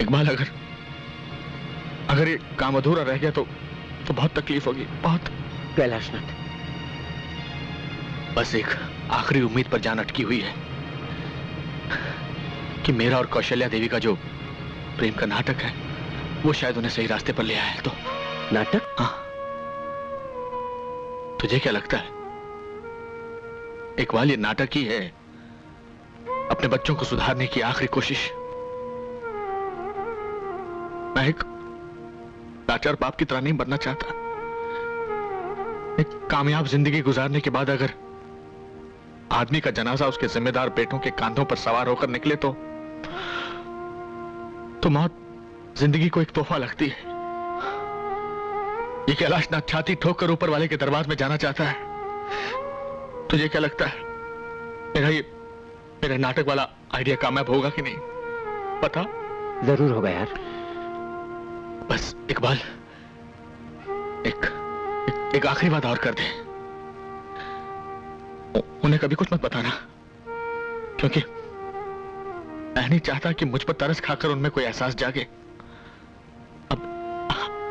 इकबाल, अगर ये काम अधूरा रह गया तो बहुत तकलीफ होगी, बहुत। कैलाशनाथ, बस एक आखिरी उम्मीद पर जान अटकी हुई है कि मेरा और कौशल्या देवी का जो प्रेम का नाटक है वो शायद उन्हें सही रास्ते पर ले आया है। तो नाटक? हाँ। तुझे क्या लगता है? इकबाल, ये नाटक ही है, अपने बच्चों को सुधारने की आखिरी कोशिश। मैं एक लाचार बाप की तरह नहीं बनना चाहता। एक कामयाब जिंदगी गुजारने के बाद अगर आदमी का जनाजा उसके जिम्मेदार बेटों के कांधों पर सवार होकर निकले तो मौत जिंदगी को एक तोहफा लगती है। ये कैलाशनाथ छाती ठोक कर ऊपर वाले के दरबार में जाना चाहता है। तुझे क्या लगता है मेरा नाटक वाला आइडिया कामयाब होगा कि नहीं? पता? जरूर होगा यार। बस इकबाल, एक आखिरी बात और कर दे। उन्हें कभी कुछ मत बताना, क्योंकि मैं नहीं चाहता कि मुझ पर तरस खाकर उनमें कोई एहसास जागे।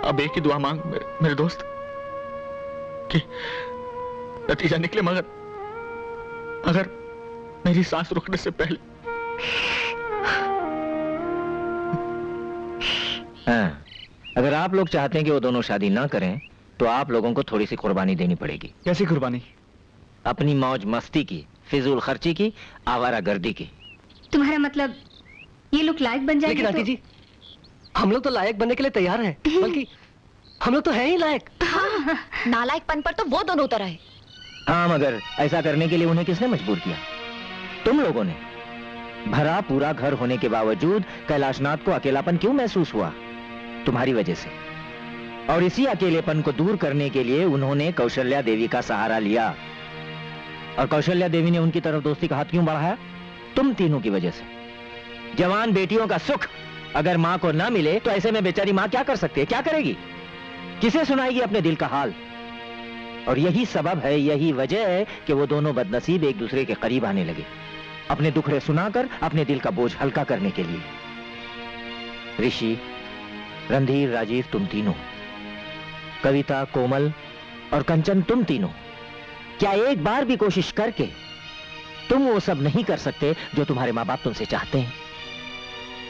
अब एक ही दुआ मांग मेरे दोस्त कि नतीजा निकले, मगर मेरी सांस रुकने से पहले। हाँ, अगर आप लोग चाहते हैं कि वो दोनों शादी ना करें तो आप लोगों को थोड़ी सी कुर्बानी देनी पड़ेगी। कैसी कुर्बानी? अपनी मौज मस्ती की, फिजूल खर्ची की, आवारागर्दी की। तुम्हारा मतलब ये लोग लायक बन जाएंगे? लेकिन आंटी जी, हम लोग तो लायक बनने के लिए तैयार हैं, बल्कि हम लोग तो हैं ही लायक। हाँ, नालायकपन पर तो वो दोनों उतर आए। हाँ, मगर ऐसा करने के लिए उन्हें किसने मजबूर किया? तुम लोगों ने। भरा पूरा घर होने के बावजूद कैलाशनाथ को अकेलापन क्यों महसूस हुआ? तुम्हारी वजह से। और इसी अकेलेपन को दूर करने के लिए उन्होंने कौशल्या देवी का सहारा लिया। और कौशल्या देवी ने उनकी तरफ दोस्ती का हाथ क्यों बढ़ाया? तुम तीनों की वजह से। जवान बेटियों का सुख अगर मां को ना मिले तो ऐसे में बेचारी मां क्या कर सकती है? क्या करेगी? किसे सुनाएगी अपने दिल का हाल? और यही सबब है, यही वजह है कि वो दोनों बदनसीब एक दूसरे के करीब आने लगे, अपने दुखड़े सुनाकर अपने दिल का बोझ हल्का करने के लिए। ऋषि, रणधीर, राजीव, तुम तीनों, कविता, कोमल और कंचन, तुम तीनों, क्या एक बार भी कोशिश करके तुम वो सब नहीं कर सकते जो तुम्हारे माँ बाप तुमसे चाहते हैं?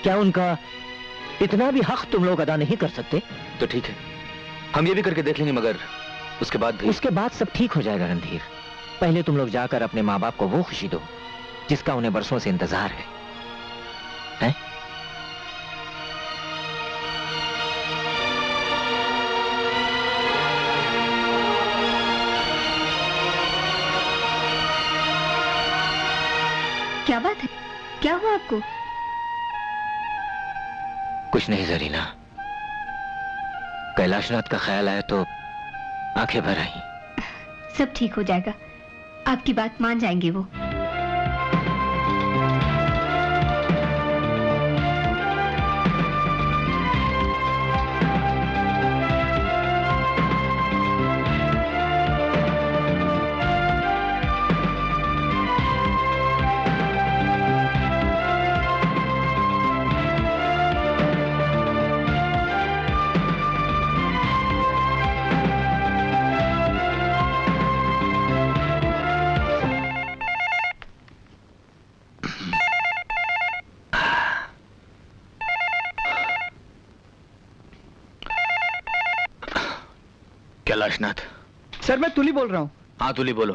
क्या उनका इतना भी हक तुम लोग अदा नहीं कर सकते? तो ठीक है, हम ये भी करके देख लेंगे, मगर उसके बाद सब ठीक हो जाएगा रणधीर। पहले तुम लोग जाकर अपने माँ बाप को वो खुशी दो जिसका उन्हें बरसों से इंतजार है? क्या बात है? क्या हुआ आपको? कुछ नहीं जरीना, कैलाशनाथ का ख्याल आया तो आंखें भर आई। सब ठीक हो जाएगा, आपकी बात मान जाएंगे वो। कैलाशनाथ। सर मैं तुली बोल रहा हूँ। हाँ तुली बोलो।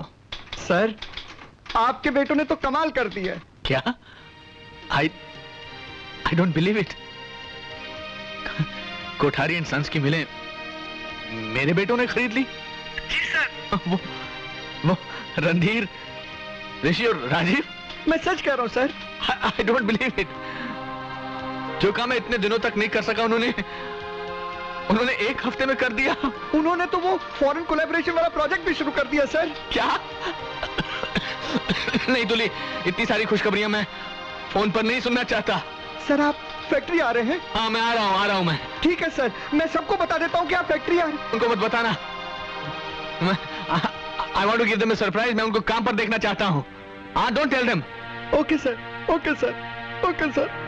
सर आपके बेटों ने तो कमाल कर दिया। क्या? I don't believe it. Kothari and sons की मिलें मेरे बेटों ने खरीद ली? जी सर। वो रणधीर, ऋषि और राजीव। मैं सच कह रहा हूँ sir. I don't believe it. जो काम मैं इतने दिनों तक नहीं कर सका उन्होंने एक हफ्ते में कर दिया। उन्होंने तो वो फॉरेन कोलैबोरेशन वाला प्रोजेक्ट भी शुरू कर दिया सर। क्या? नहीं तुली, इतनी सारी खुशखबरियां मैं फोन पर नहीं सुनना चाहता। सर आप फैक्ट्री आ रहे हैं? हाँ मैं आ रहा हूँ मैं। ठीक है सर, मैं सबको बता देता हूँ कि आप फैक्ट्री आ रहे हैं। उनको मत बताना। I want to give them a surprise। मैं उनको काम पर देखना चाहता हूँ। हाँ don't tell them। Okay sir, okay sir, okay sir.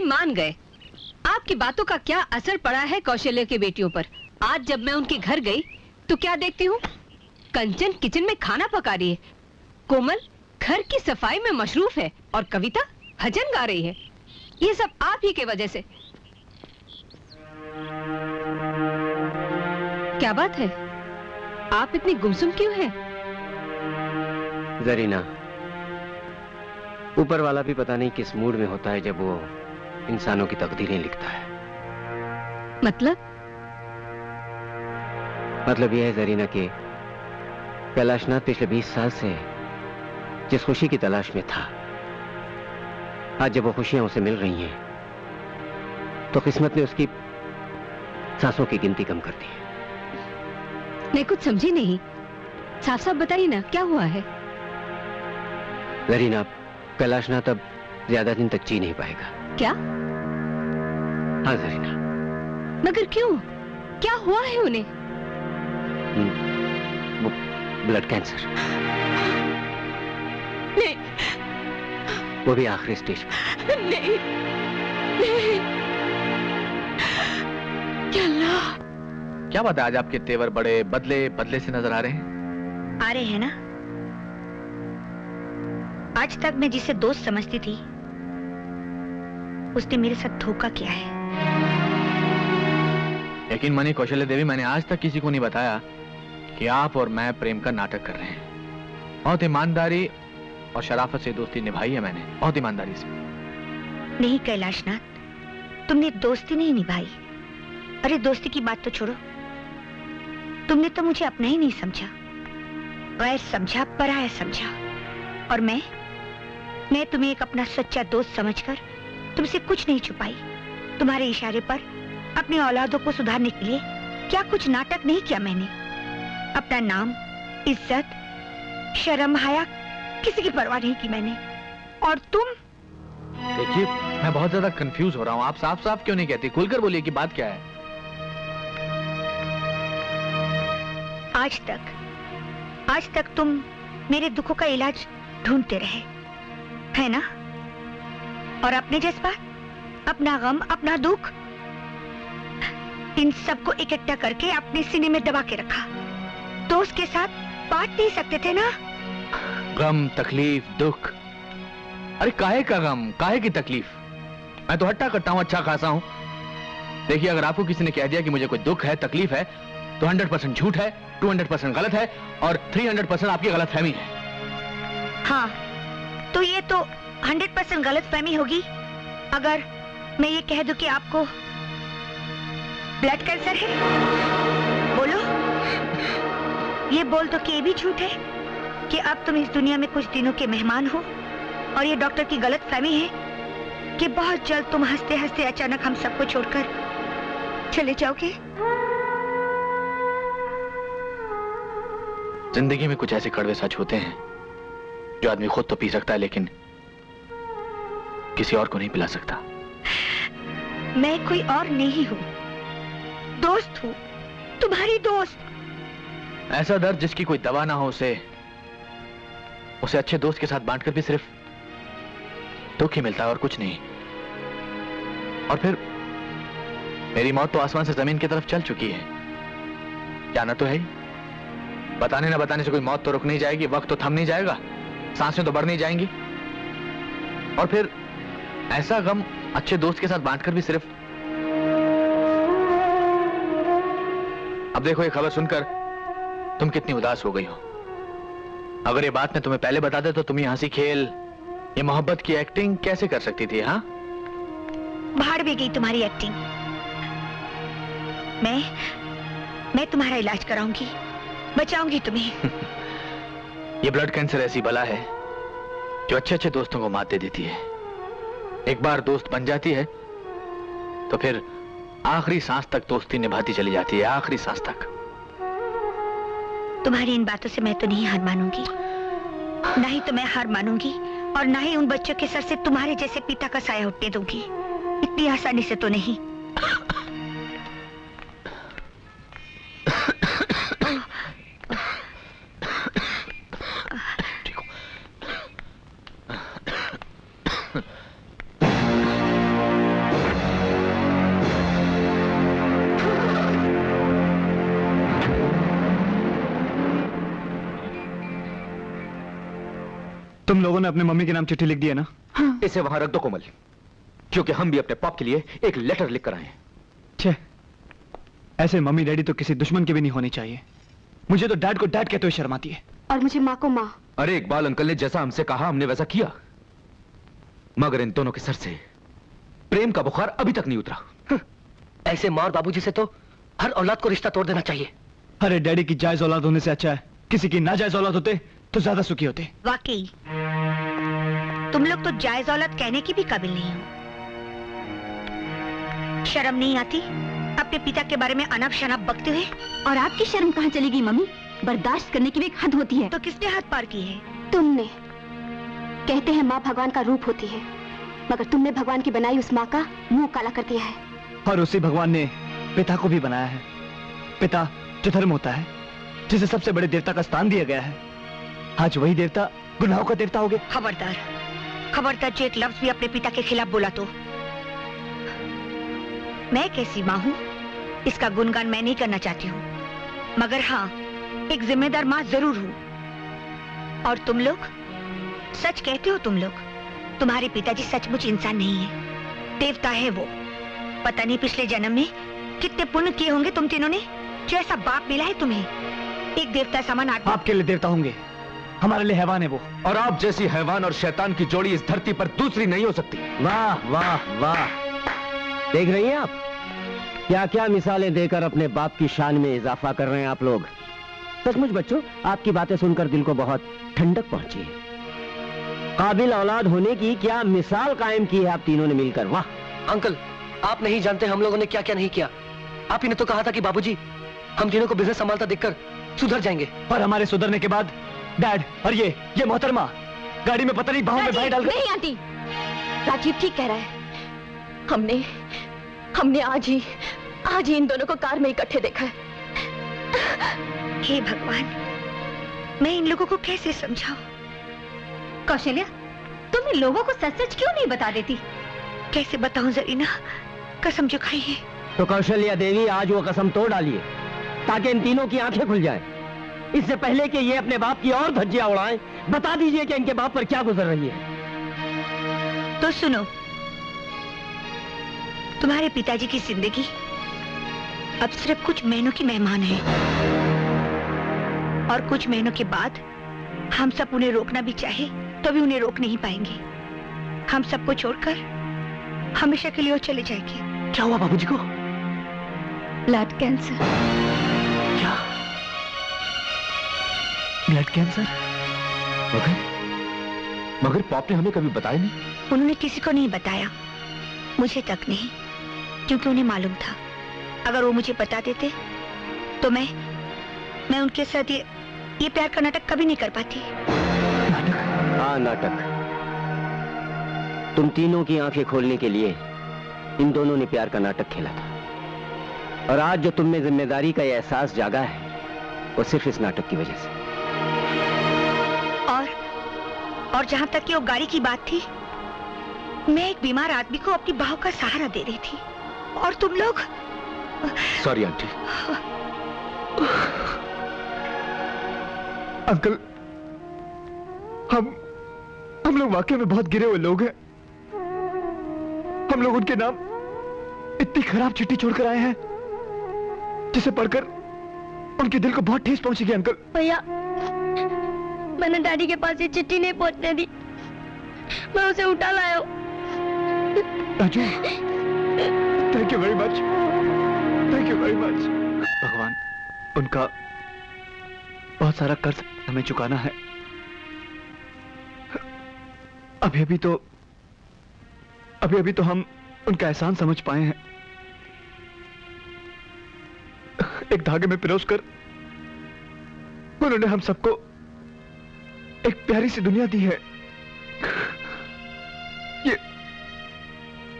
मान गए। आपकी बातों का क्या असर पड़ा है कौशल्य की बेटियों पर। आज जब मैं उनके घर गई तो क्या देखती हूँ, कंचन किचन में खाना पका रही है, कोमल घर की सफाई में मशरूफ है और कविता भजन गा रही है। ये सब आप ही के वजह से। क्या बात है, आप इतनी गुमसुम क्यों हैं? जरीना, ऊपर वाला भी पता नहीं किस मूड में होता है जब वो इंसानों की तकदीरें लिखता है। मतलब यह है जरीना कि कैलाशनाथ पिछले 20 साल से जिस खुशी की तलाश में था, आज जब वो खुशियां उसे मिल रही हैं तो किस्मत ने उसकी सांसों की गिनती कम कर दी है। मैं कुछ समझी नहीं, साफ साफ बताइए ना क्या हुआ है। जरीना, कैलाशनाथ अब ज्यादा दिन तक जी नहीं पाएगा। क्या? हाँ जरीना। मगर क्यों, क्या हुआ है उन्हें? वो ब्लड कैंसर। नहीं, वो भी आखिरी स्टेज पे। नहीं, नहीं। अल्लाह, क्या बात है, आज आपके तेवर बड़े बदले बदले से नजर आ रहे हैं। आ रहे हैं ना। आज तक मैं जिसे दोस्त समझती थी उसने मेरे साथ धोखा किया है। यकीन मानिए कौशल्य देवी, मैंने आज तक किसी को नहीं बताया कि आप और मैं प्रेम का नाटक कर रहे हैं। बहुत ईमानदारी और शराफत से दोस्ती निभाई है मैंने, बहुत ईमानदारी से। नहीं कैलाशनाथ, तुमने दोस्ती नहीं निभाई। अरे दोस्ती की बात तो छोड़ो, तुमने तो मुझे अपना ही नहीं समझा, गैर समझा, पराया समझा। और मैं तुम्हें एक अपना सच्चा दोस्त समझकर तुमसे कुछ नहीं छुपाई। तुम्हारे इशारे पर अपनी औलादों को सुधारने के लिए क्या कुछ नाटक नहीं किया मैंने। अपना नाम, इज्जत, शर्म, हया किसी की परवाह नहीं की मैंने। और तुम? देखिए, मैं बहुत ज्यादा कंफ्यूज हो रहा हूँ। आप साफ साफ क्यों नहीं कहती, खुलकर बोलिए कि बात क्या है। आज तक तुम मेरे दुखों का इलाज ढूंढते रहे, है ना? और अपने जज्बात, अपना गम, अपना दुख, इन सबको इकट्ठा करके अपने सीने में दबा के रखा। तो उसके साथ बांट नहीं सकते थे ना? गम, तकलीफ, दुख। अरे काहे का गम, काहे की तकलीफ? मैं तो हट्टा कट्टा हूं, अच्छा खासा हूं। देखिए, अगर आपको किसी ने कह दिया कि मुझे कोई दुख है, तकलीफ है, तो 100% झूठ है, 200% गलत है और 300% आपकी गलतफहमी है। हाँ, तो ये तो 100% गलतफहमी होगी अगर मैं ये कह दूं कि आपको ब्लड कैंसर है। बोलो, ये बोल दो कि ये भी झूठ है कि अब तुम इस दुनिया में कुछ दिनों के मेहमान हो और ये डॉक्टर की गलतफहमी है कि बहुत जल्द तुम हंसते हंसते अचानक हम सबको छोड़कर चले जाओगे। जिंदगी में कुछ ऐसे कड़वे सच होते हैं जो आदमी खुद तो पी सकता है लेकिन किसी और को नहीं पिला सकता। मैं कोई और नहीं हूँ, दोस्त हूँ, तुम्हारी दोस्त। ऐसा दर्द जिसकी कोई दवा ना हो, उसे अच्छे दोस्त के साथ बांटकर भी सिर्फ दुख ही मिलता है और कुछ नहीं। और फिर मेरी मौत तो आसमान से जमीन की तरफ चल चुकी है, जाना तो है ही। बताने ना बताने से कोई मौत तो रुक नहीं जाएगी, वक्त तो थम नहीं जाएगा, सांसें तो बढ़ नहीं जाएंगी। और फिर ऐसा गम अच्छे दोस्त के साथ बांटकर भी सिर्फ। अब देखो ये खबर सुनकर तुम कितनी उदास हो गई हो। अगर ये बात मैं तुम्हें पहले बता दे तो तुम ये हंसी खेल, ये मोहब्बत की एक्टिंग कैसे कर सकती थी? हाँ, भाड़ भी गई तुम्हारी एक्टिंग। मैं तुम्हारा इलाज कराऊंगी, बचाऊंगी तुम्हें। ये ब्लड कैंसर ऐसी बला है जो अच्छे अच्छे दोस्तों को मात दे देती है। एक बार दोस्त बन जाती है तो फिर आखिरी सांस तक दोस्ती निभाती चली जाती है, आखिरी सांस तक। तुम्हारी इन बातों से मैं तो नहीं हार मानूंगी, ना ही तो मैं हार मानूंगी और ना ही उन बच्चों के सर से तुम्हारे जैसे पिता का साया उठने दूंगी। इतनी आसानी से तो नहीं। तुम लोगों ने अपने मम्मी के नाम चिट्ठी लिख दी है ना? हाँ। इसे वहां रख दो कोमल, क्योंकि हम भी अपने पाप के लिए एक लेटर लिख कर आए हैं। छे, ऐसे मम्मी डैडी तो किसी दुश्मन के भी नहीं होनी चाहिए। मुझे तो डैड को डैड कहते हुए शर्म आती है। और मुझे माँ को माँ। अरे इकबाल अंकल ने जैसा हमसे कहा हमने वैसा किया, मगर इन दोनों के सर से प्रेम का बुखार अभी तक नहीं उतरा। ऐसे माँ और बाबूजी से तो हर औलाद को रिश्ता तोड़ देना चाहिए। अरे डैडी की जायज औलाद होने से अच्छा है किसी की नाजायज औलाद होते तो ज्यादा सुखी होते। वाकई तुम लोग तो जायज औलाद कहने की भी काबिल नहीं हो। शर्म नहीं आती अपने पिता के बारे में अनब शनाब बकते हुए? और आपकी शर्म कहाँ चली गई मम्मी? बर्दाश्त करने की भी एक हद होती है। तो किसने हद पार की है? तुमने। कहते हैं माँ भगवान का रूप होती है, मगर तुमने भगवान की बनाई उस माँ का मुंह काला कर दिया है। और उसी भगवान ने पिता को भी बनाया है। पिता जो धर्म होता है, जिसे सबसे बड़े देवता का स्थान दिया गया है, आज वही देवता गुनाहों का देवता हो गया। खबरदार, खबरदार जो एक लफ्ज भी अपने पिता के खिलाफ बोला तो। मैं कैसी माँ हूँ इसका गुणगान मैं नहीं करना चाहती हूँ, मगर हाँ एक जिम्मेदार माँ जरूर हूँ। और तुम लोग सच कहते हो, तुम लोग, तुम्हारे पिताजी सचमुच इंसान नहीं है, देवता है वो। पता नहीं पिछले जन्म में कितने पुण्य किए होंगे तुम तीनों ने, जो ऐसा बाप मिला है तुम्हें। एक देवता समान आदमी आपके लिए देवता होंगे, हमारे लिए हैवान है वो। और आप जैसी हैवान और शैतान की जोड़ी इस धरती पर दूसरी नहीं हो सकती। वाह वाह वाह, देख रही हैं आप क्या क्या मिसालें देकर अपने बाप की शान में इजाफा कर रहे हैं आप लोग। सचमुच बच्चों, आपकी बातें सुनकर दिल को बहुत ठंडक पहुंची है। काबिल औलाद होने की क्या मिसाल कायम की है आप तीनों ने मिलकर। वाह अंकल, आप नहीं जानते हम लोगों ने क्या क्या नहीं किया। आप ही ने तो कहा था कि बाबूजी हम तीनों को बिजनेस संभालता देखकर सुधर जाएंगे। और हमारे सुधरने के बाद डैड और ये मोहतरमा गाड़ी में पता नहीं बाहों में भाई डालकर। नहीं आंटी, राजीव ठीक कह रहा है। हमने आज ही इन दोनों को कार में इकट्ठे देखा है। हे भगवान, मैं इन लोगों को कैसे समझाऊं? कौशल्या, तुम इन लोगों को सच सच क्यों नहीं बता देती? कैसे बताऊं जरीना, कसम जो खाई है। तो कौशल्या देवी आज वो कसम तोड़ डालिए ताकि इन तीनों की आंखें खुल जाएं। इससे पहले कि ये अपने बाप की और धज्जियां उड़ाएं, बता दीजिए कि इनके बाप पर क्या गुजर रही है। तो सुनो, तुम्हारे पिताजी की जिंदगी अब सिर्फ कुछ महीनों की मेहमान है, और कुछ महीनों के बाद हम सब उन्हें रोकना भी चाहे तो भी उन्हें रोक नहीं पाएंगे। हम सबको छोड़कर हमेशा के लिए वो चले जाएंगे। क्या हुआ बाबूजी को? Blood cancer. क्या? Blood cancer? मगर पाप ने हमें कभी बताया नहीं। उन्होंने किसी को नहीं बताया, मुझे तक नहीं, क्योंकि उन्हें मालूम था अगर वो मुझे बता देते तो मैं उनके साथ ये प्यार का नाटक कभी नहीं कर पाती। हाँ, नाटक। तुम तीनों की आंखें खोलने के लिए इन दोनों ने प्यार का नाटक खेला था, और आज जो तुम में जिम्मेदारी का ये एहसास जागा है, वो सिर्फ इस नाटक की वजह से। और जहां तक कि वो गाड़ी की बात थी, मैं एक बीमार आदमी को अपनी बाहों का सहारा दे रही थी और तुम लोग। Sorry aunty. अंकल, हम लोग वाकई में बहुत गिरे हुए लोग हैं। हम लोग उनके नाम इतनी खराब चिट्ठी छोड़कर आए हैं जिसे पढ़कर उनके दिल को बहुत ठेस पहुंचेगी। अंकल भैया, मैंने डैडी के पास ये चिट्ठी नहीं पहुंचने दी, मैं उसे उठा लाया हूं। Raju, thank you very much, thank you very much. भगवान, उनका बहुत सारा कर्ज हमें चुकाना है। अभी अभी तो हम उनका एहसान समझ पाए हैं। एक धागे में पिरोसकर उन्होंने हम सबको एक प्यारी सी दुनिया दी है।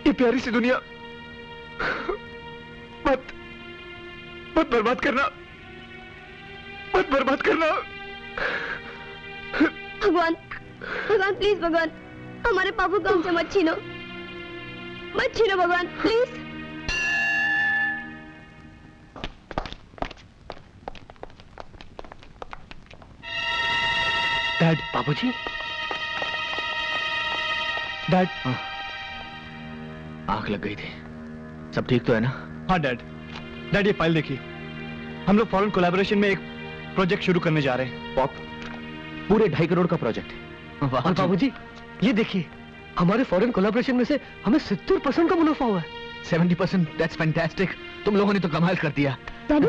ये प्यारी सी दुनिया मत बर्बाद करना, मत बर्बाद करना। भगवान, भगवान प्लीज, भगवान हमारे पापू को हमसे मत छीनो, मत छीनो भगवान प्लीज। डैड। बाबूजी। डैड। आंख लग गई थी, सब ठीक तो है ना? हाँ डैड। डैड, ये फाइल देखिए, हम लोग फॉरेन कोलैबोरेशन में एक प्रोजेक्ट शुरू करने जा रहे हैं। पॉप, पूरे 2.5 करोड़ का प्रोजेक्ट। और बाबूजी, ये देखिए, हमारे फॉरेन कोलैबोरेशन में से हमें 70% का मुनाफा हुआ है। 70%? That's fantastic. तुम लोगों ने तो कमाल कर दिया। डैडी,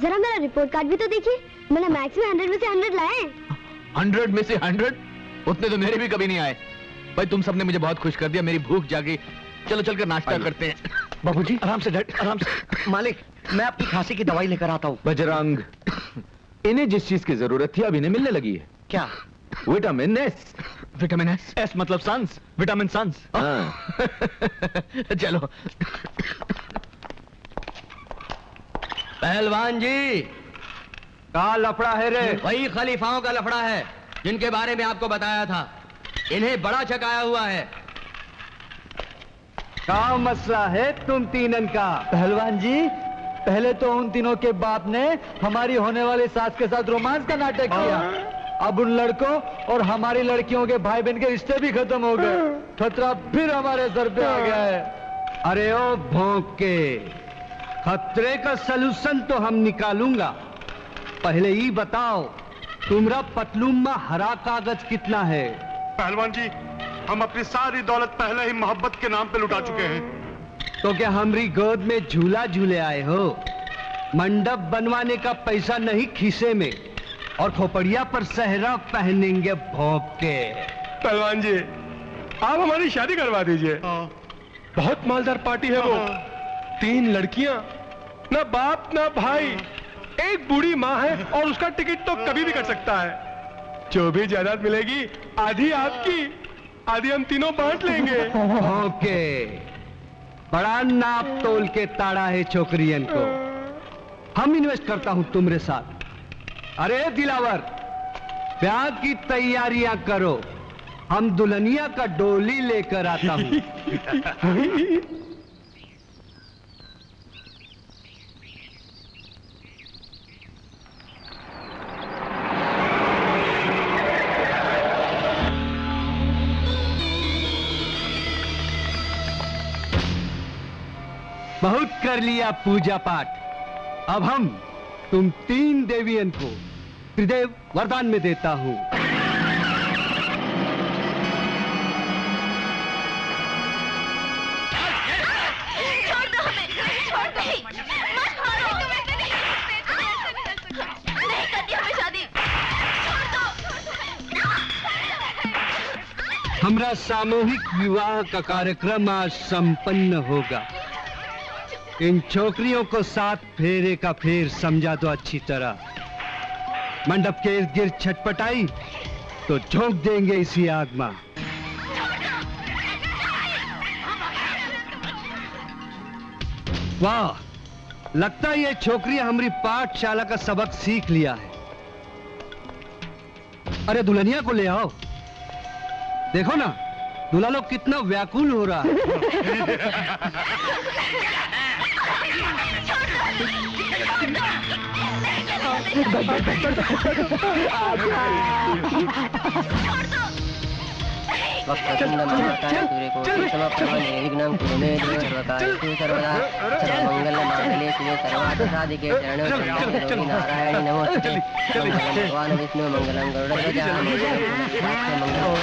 जरा मेरा रिपोर्ट कार्ड भी तो देखिए, मैंने मैथ्स में 100 में से 100 लाए हैं। 100 में से 100? उतने तो मेरे भी कभी नहीं आए। भाई तुम सबने मुझे बहुत खुश कर दिया, मेरी भूख जागी। चलो चलकर नाश्ता करते हैं। बाबूजी आराम से डैड, आराम से। मालिक, मैं आपकी खांसी की दवाई लेकर आता हूँ। बजरंग, इन्हें जिस चीज की जरूरत थी अब इन्हें मिलने लगी है। क्या? Vitamin S. Vitamin S? S मतलब सन्स, विटामिन सन्स। चलो। पहलवान जी, का लफड़ा है रे? वही खलीफाओं का लफड़ा है जिनके बारे में आपको बताया था। इन्हें बड़ा चकाया हुआ है। क्या मसला है तुम तीनन का? पहलवान जी, पहले तो उन तीनों के बाप ने हमारी होने वाली सास के साथ रोमांस का नाटक किया, अब उन लड़कों और हमारी लड़कियों के भाई बहन के रिश्ते भी खत्म हो गए। खतरा फिर हमारे सर पे आ गया है। अरे ओ भौंक के, खतरे का सलूशन तो हम निकालूंगा। पहले ही बताओ, तुम्हारा पतलून में हरा कागज कितना है? पहलवान जी, हम अपनी सारी दौलत पहले ही मोहब्बत के नाम पे लुटा चुके हैं। तो क्या हमारी गोद में झूला झूले आए हो? मंडप बनवाने का पैसा नहीं खीसे में, और खोपड़िया पर सहरा पहनेंगे भौंक के। पहलवान जी, आप हमारी शादी करवा दीजिए। बहुत मालदार पार्टी है वो। 3 लड़कियां, ना बाप ना भाई, एक बूढ़ी माँ है और उसका टिकट तो कभी भी कर सकता है। जो भी जायदाद मिलेगी आधी आपकी, आधी हम तीनों बांट लेंगे। ओके, बड़ा नाप तोल के ताड़ा है छोकरियन को। हम इन्वेस्ट करता हूं तुम्हारे साथ। अरे दिलावर, ब्याह की तैयारियां करो, हम दुल्हनिया का डोली लेकर आता हूं। बहुत कर लिया पूजा पाठ, अब हम तुम 3 देवियन को त्रिदेव वरदान में देता हूं। छोड़ दो हमें, छोड़ दो, मत मारो, नहीं करती हमें शादी, छोड़ दो। हमारा सामूहिक विवाह का कार्यक्रम आज संपन्न होगा। इन छोकरियों को 7 फेरे का फेर समझा दो अच्छी तरह। मंडप के इर्द गिर्द छटपटाई तो झोंक देंगे इसी आग में। वाह, लगता है ये छोकरी हमारी पाठशाला का सबक सीख लिया है। अरे दुल्हनिया को ले आओ, देखो ना दूल्हा लोग कितना व्याकुल हो रहा है। नारायण नमोस्तुते। भगवान विष्णु मंगलम गरुड़ध्वजा मंगलम।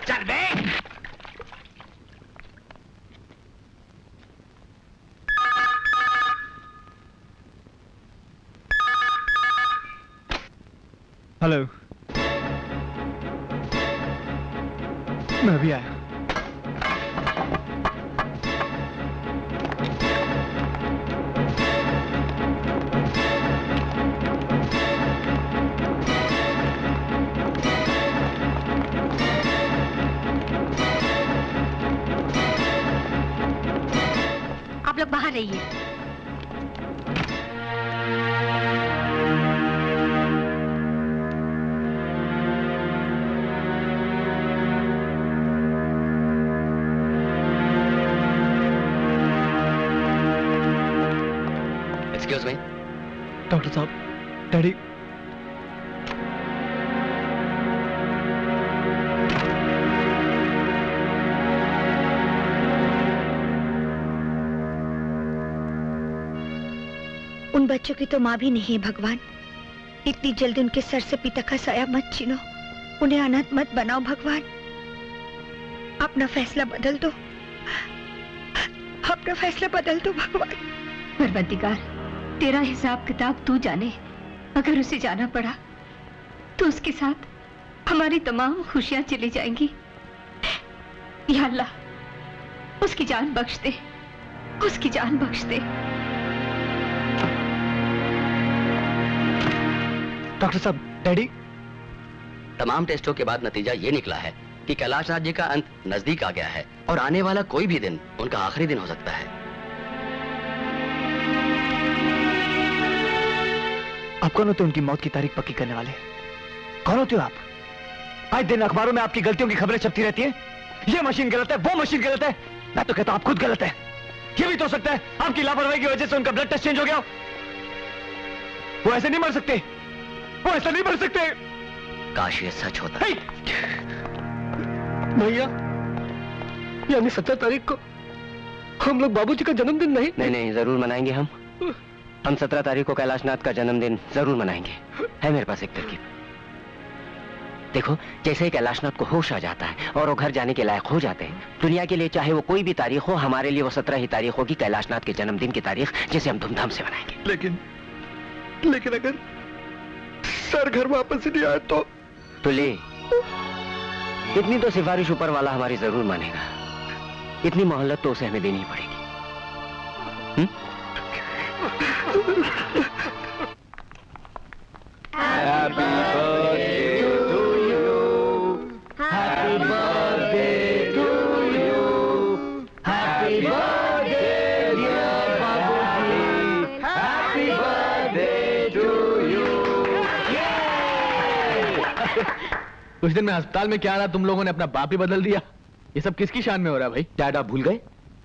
चल बे। हेलो, मैं अभी आया। आप लोग बाहर रहिए। Excuse me. डॉक्टर साहब, डैडी। उन बच्चों की तो माँ भी नहीं है भगवान। इतनी जल्दी उनके सर से पिता का साया मत छीनो, उन्हें अनाथ मत बनाओ भगवान। अपना फैसला बदल दो, अपना फैसला बदल दो भगवान। परवरदिगार, तेरा हिसाब किताब तू जाने। अगर उसे जाना पड़ा तो उसके साथ हमारी तमाम खुशियां चली जाएंगी। या अल्लाह, उसकी जान बख्श दे, उसकी जान बख्श दे। डॉक्टर साहब, डैडी। तमाम टेस्टों के बाद नतीजा ये निकला है कि कैलाश राज्य का अंत नजदीक आ गया है और आने वाला कोई भी दिन उनका आखिरी दिन हो सकता है। आप कौन होते उनकी मौत की तारीख पक्की करने वाले? कौन होते हो आप? आज दिन अखबारों में आपकी गलतियों की खबरें छपती रहती हैं। ये मशीन गलत है, वो मशीन गलत है। मैं तो कहता हूं आप खुद गलत है। ये भी तो हो सकता है आपकी लापरवाही की वजह से उनका ब्लड टेस्ट चेंज हो गया। वो ऐसे नहीं मर सकते, वो ऐसा नहीं मर सकते। काश ये सच होता। भैया, यानी 17 तारीख को हम लोग बाबूजी का जन्मदिन नहीं? नहीं, जरूर मनाएंगे हम 17 तारीख को कैलाशनाथ का जन्मदिन जरूर मनाएंगे। है मेरे पास एक तरकीब। देखो, जैसे ही कैलाशनाथ को होश आ जाता है और वो घर जाने के लायक हो जाते हैं, दुनिया के लिए चाहे वो कोई भी तारीख हो, हमारे लिए वो 17 ही तारीख होगी, कैलाशनाथ के जन्मदिन की तारीख, जिसे हम धूमधाम से मनाएंगे। लेकिन अगर सर घर वापस नहीं आया तो ले इतनी तो सिफारिश ऊपर वाला हमारी जरूर मानेगा। इतनी मोहलत तो उसे हमें देनी ही पड़ेगी। Happy birthday to you. Happy birthday to you. Happy birthday dear Babuji. Happy birthday to you. कुछ दिन में अस्पताल में क्या रहा, तुम लोगों ने अपना बाप ही बदल दिया। ये सब किसकी शान में हो रहा है भाई? डैड आप भूल गए,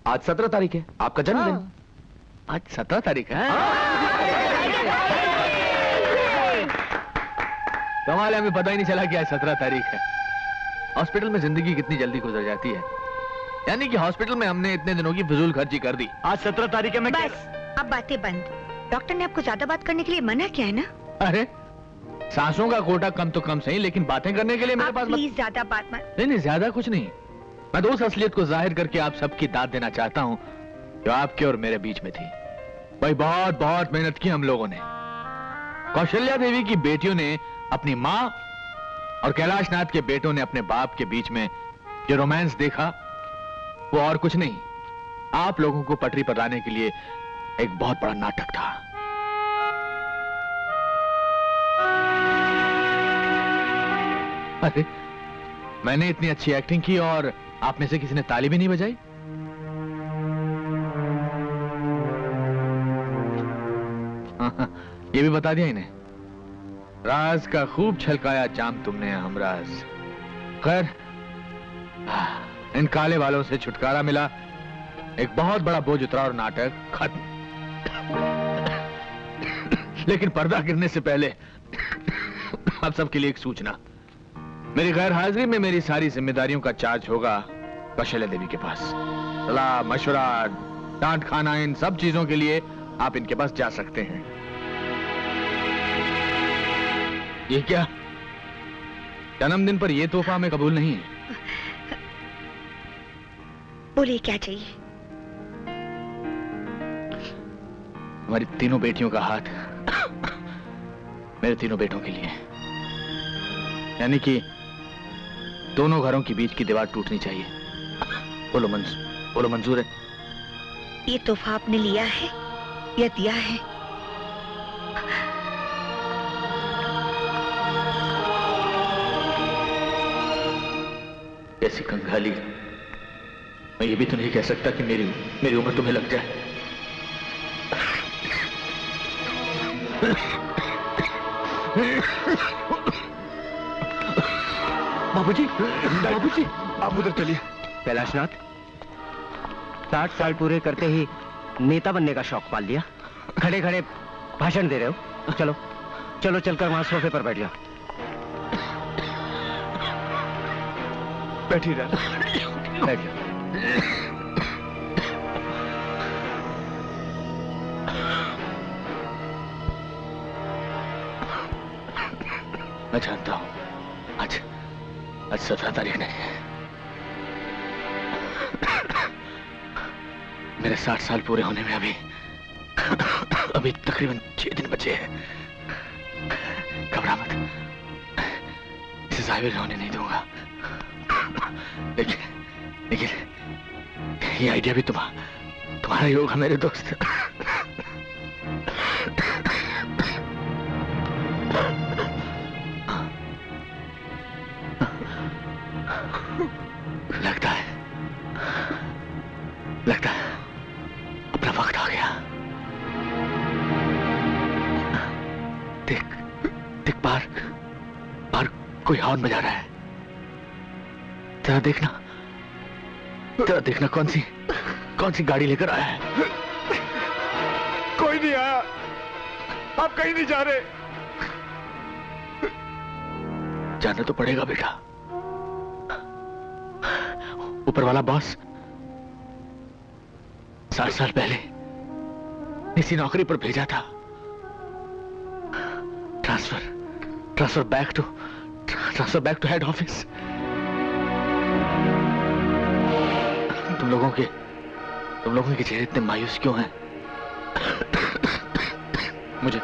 आज 17 तारीख है, आपका जन्मदिन। आज 17 तारीख है? कमाल है, हमें पता ही नहीं चला कि आज 17 तारीख है। हॉस्पिटल में जिंदगी कितनी जल्दी गुजर जाती है। यानी कि हॉस्पिटल में हमने इतने दिनों की फिजूल खर्ची कर दी। आज 17 तारीख है। मैं बस अब बातें बंद। डॉक्टर ने आपको ज्यादा बात करने के लिए मना किया है ना? अरे सांसों का कोटा कम तो कम सही, लेकिन बातें करने के लिए मेरे पास प्लीज ज्यादा बात मत। नहीं, ज्यादा कुछ नहीं। मैं तो उस असलियत को जाहिर करके आप सबकी दाद देना चाहता हूँ जो आपके और मेरे बीच में थी। भाई बहुत बहुत मेहनत की हम लोगों ने। कौशल्या देवी की बेटियों ने अपनी माँ और कैलाश नाथ के बेटों ने अपने बाप के बीच में जो रोमांस देखा वो और कुछ नहीं, आप लोगों को पटरी पर लाने के लिए एक बहुत बड़ा नाटक था। अरे मैंने इतनी अच्छी एक्टिंग की और आप में से किसी ने ताली भी नहीं बजाई? ये भी बता दिया इन्हें। राज का खूब छलकाया जाम तुमने हमराज। खैर इन काले वालों से छुटकारा मिला, एक बहुत बड़ा बोझ उतरा और नाटक खत्म। लेकिन पर्दा गिरने से पहले आप सबके लिए एक सूचना। मेरी गैर हाजिरी में मेरी सारी जिम्मेदारियों का चार्ज होगा कौशल्या देवी के पास। सलाह मशवरा डांट खाना इन सब चीजों के लिए आप इनके पास जा सकते हैं। ये क्या? जन्मदिन पर यह तोहफा हमें कबूल नहीं है। बोलिए क्या चाहिए? हमारी तीनों बेटियों का हाथ मेरे तीनों बेटों के लिए, यानी कि दोनों घरों के बीच की दीवार टूटनी चाहिए। बोलो मंजूर है? ये तोहफा आपने लिया है या दिया है? ऐसी कंगाली, मैं ये भी तो नहीं कह सकता कि मेरी उम्र तुम्हें लग जाए। बाबूजी, बाबूजी, आप उधर चलिए। कैलाशनाथ, 60 साल पूरे करते ही नेता बनने का शौक पाल लिया। खड़े खड़े भाषण दे रहे हो। चलो चलो चलकर वहां सोफे पर बैठ जाओ। बैठी रह। बैठ जाओ। मैं जानता हूं आज 17 तारीख नहीं है। मेरे 60 साल पूरे होने में अभी तकरीबन 6 दिन बचे हैं। घबरा मत, इसे जाहिर होने नहीं दूंगा। लेकिन ये आइडिया भी तुम्हारा ही होगा मेरे दोस्त। लगता है अपना वक्त आ गया। देख बाहर कोई हॉर्न बजा रहा है। जरा देखना कौन सी गाड़ी लेकर आया है। कोई नहीं आया, आप कहीं नहीं जा रहे। जाना तो पड़ेगा बेटा। ऊपर वाला बॉस 60 साल पहले इसी नौकरी पर भेजा था। Transfer back to head office. तुम लोगों के चेहरे इतने मायूस क्यों हैं? मुझे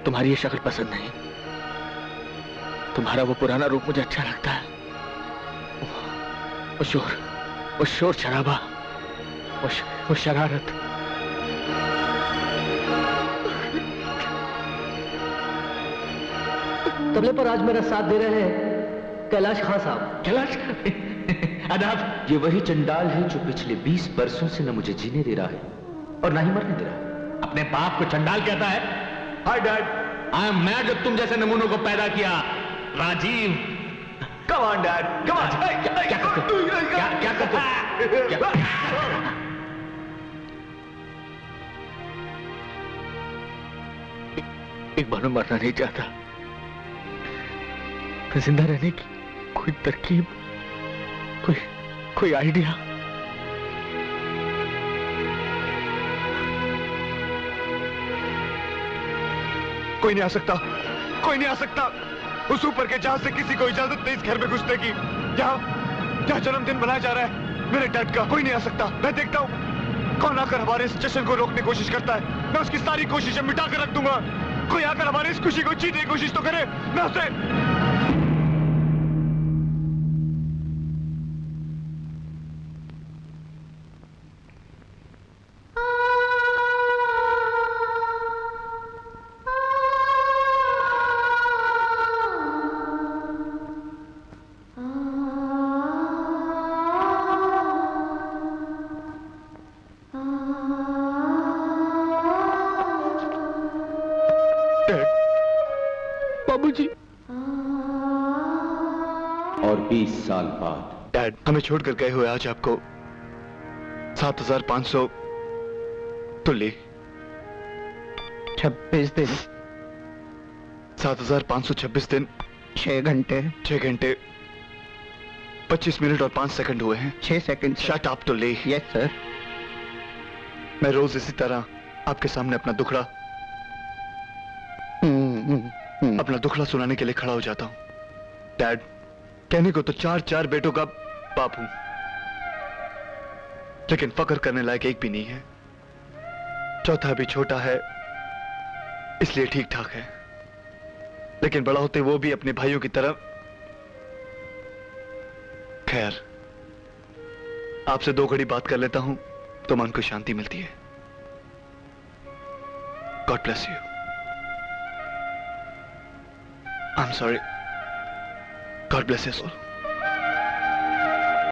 तुम्हारी ये शक्ल पसंद नहीं। तुम्हारा वो पुराना रूप मुझे अच्छा लगता है। वो शोर शराबा, वो शरारत। तबले पर आज मेरा साथ दे रहे हैं कैलाश खान साहब। कैलाश आदाब। ये वही चंडाल है जो पिछले 20 बरसों से न मुझे जीने दे रहा है और ना ही मरने दे रहा है। अपने बाप को चंडाल कहता है? Hi dad, I am mad जो तुम जैसे नमूनों को पैदा किया। Rajiv, come on dad, come on. क्या करते हो? क्या करते हो? एक बार मैं मरना नहीं चाहता। जिंदा रहने की कोई तरकीब, कोई आइडिया? कोई नहीं आ सकता, कोई नहीं आ सकता। उस ऊपर के जहाज से किसी को इजाजत नहीं इस घर में घुसने की। जहाँ जन्मदिन मनाया जा रहा है मेरे डैड का, कोई नहीं आ सकता। मैं देखता हूँ कौन आकर हमारे इस जश्न को रोकने की कोशिश करता है। मैं उसकी सारी कोशिशें मिटा कर रख दूंगा। कोई आकर हमारी इस खुशी को छीनने की कोशिश तो करे, मैं उसे। बाबूजी। और 20 साल बाद डैड, हमें छोड़कर गए हुए आज आपको 7500 तुल्ली 26 दिन 7526 दिन 6 घंटे 25 मिनट और 5 सेकंड हुए हैं। 6 second. Shut up तुल्ली। Yes sir. मैं रोज इसी तरह आपके सामने अपना दुखड़ा सुनाने के लिए खड़ा हो जाता हूं। डैड, कहने को तो 4 बेटों का बाप हूं, लेकिन फक्र करने लायक एक भी नहीं है। चौथा भी छोटा है इसलिए ठीक ठाक है, लेकिन बड़ा होते वो भी अपने भाइयों की तरह। खैर, आपसे 2 घड़ी बात कर लेता हूं तो मन को शांति मिलती है। God bless you. I'm sorry. God bless you all.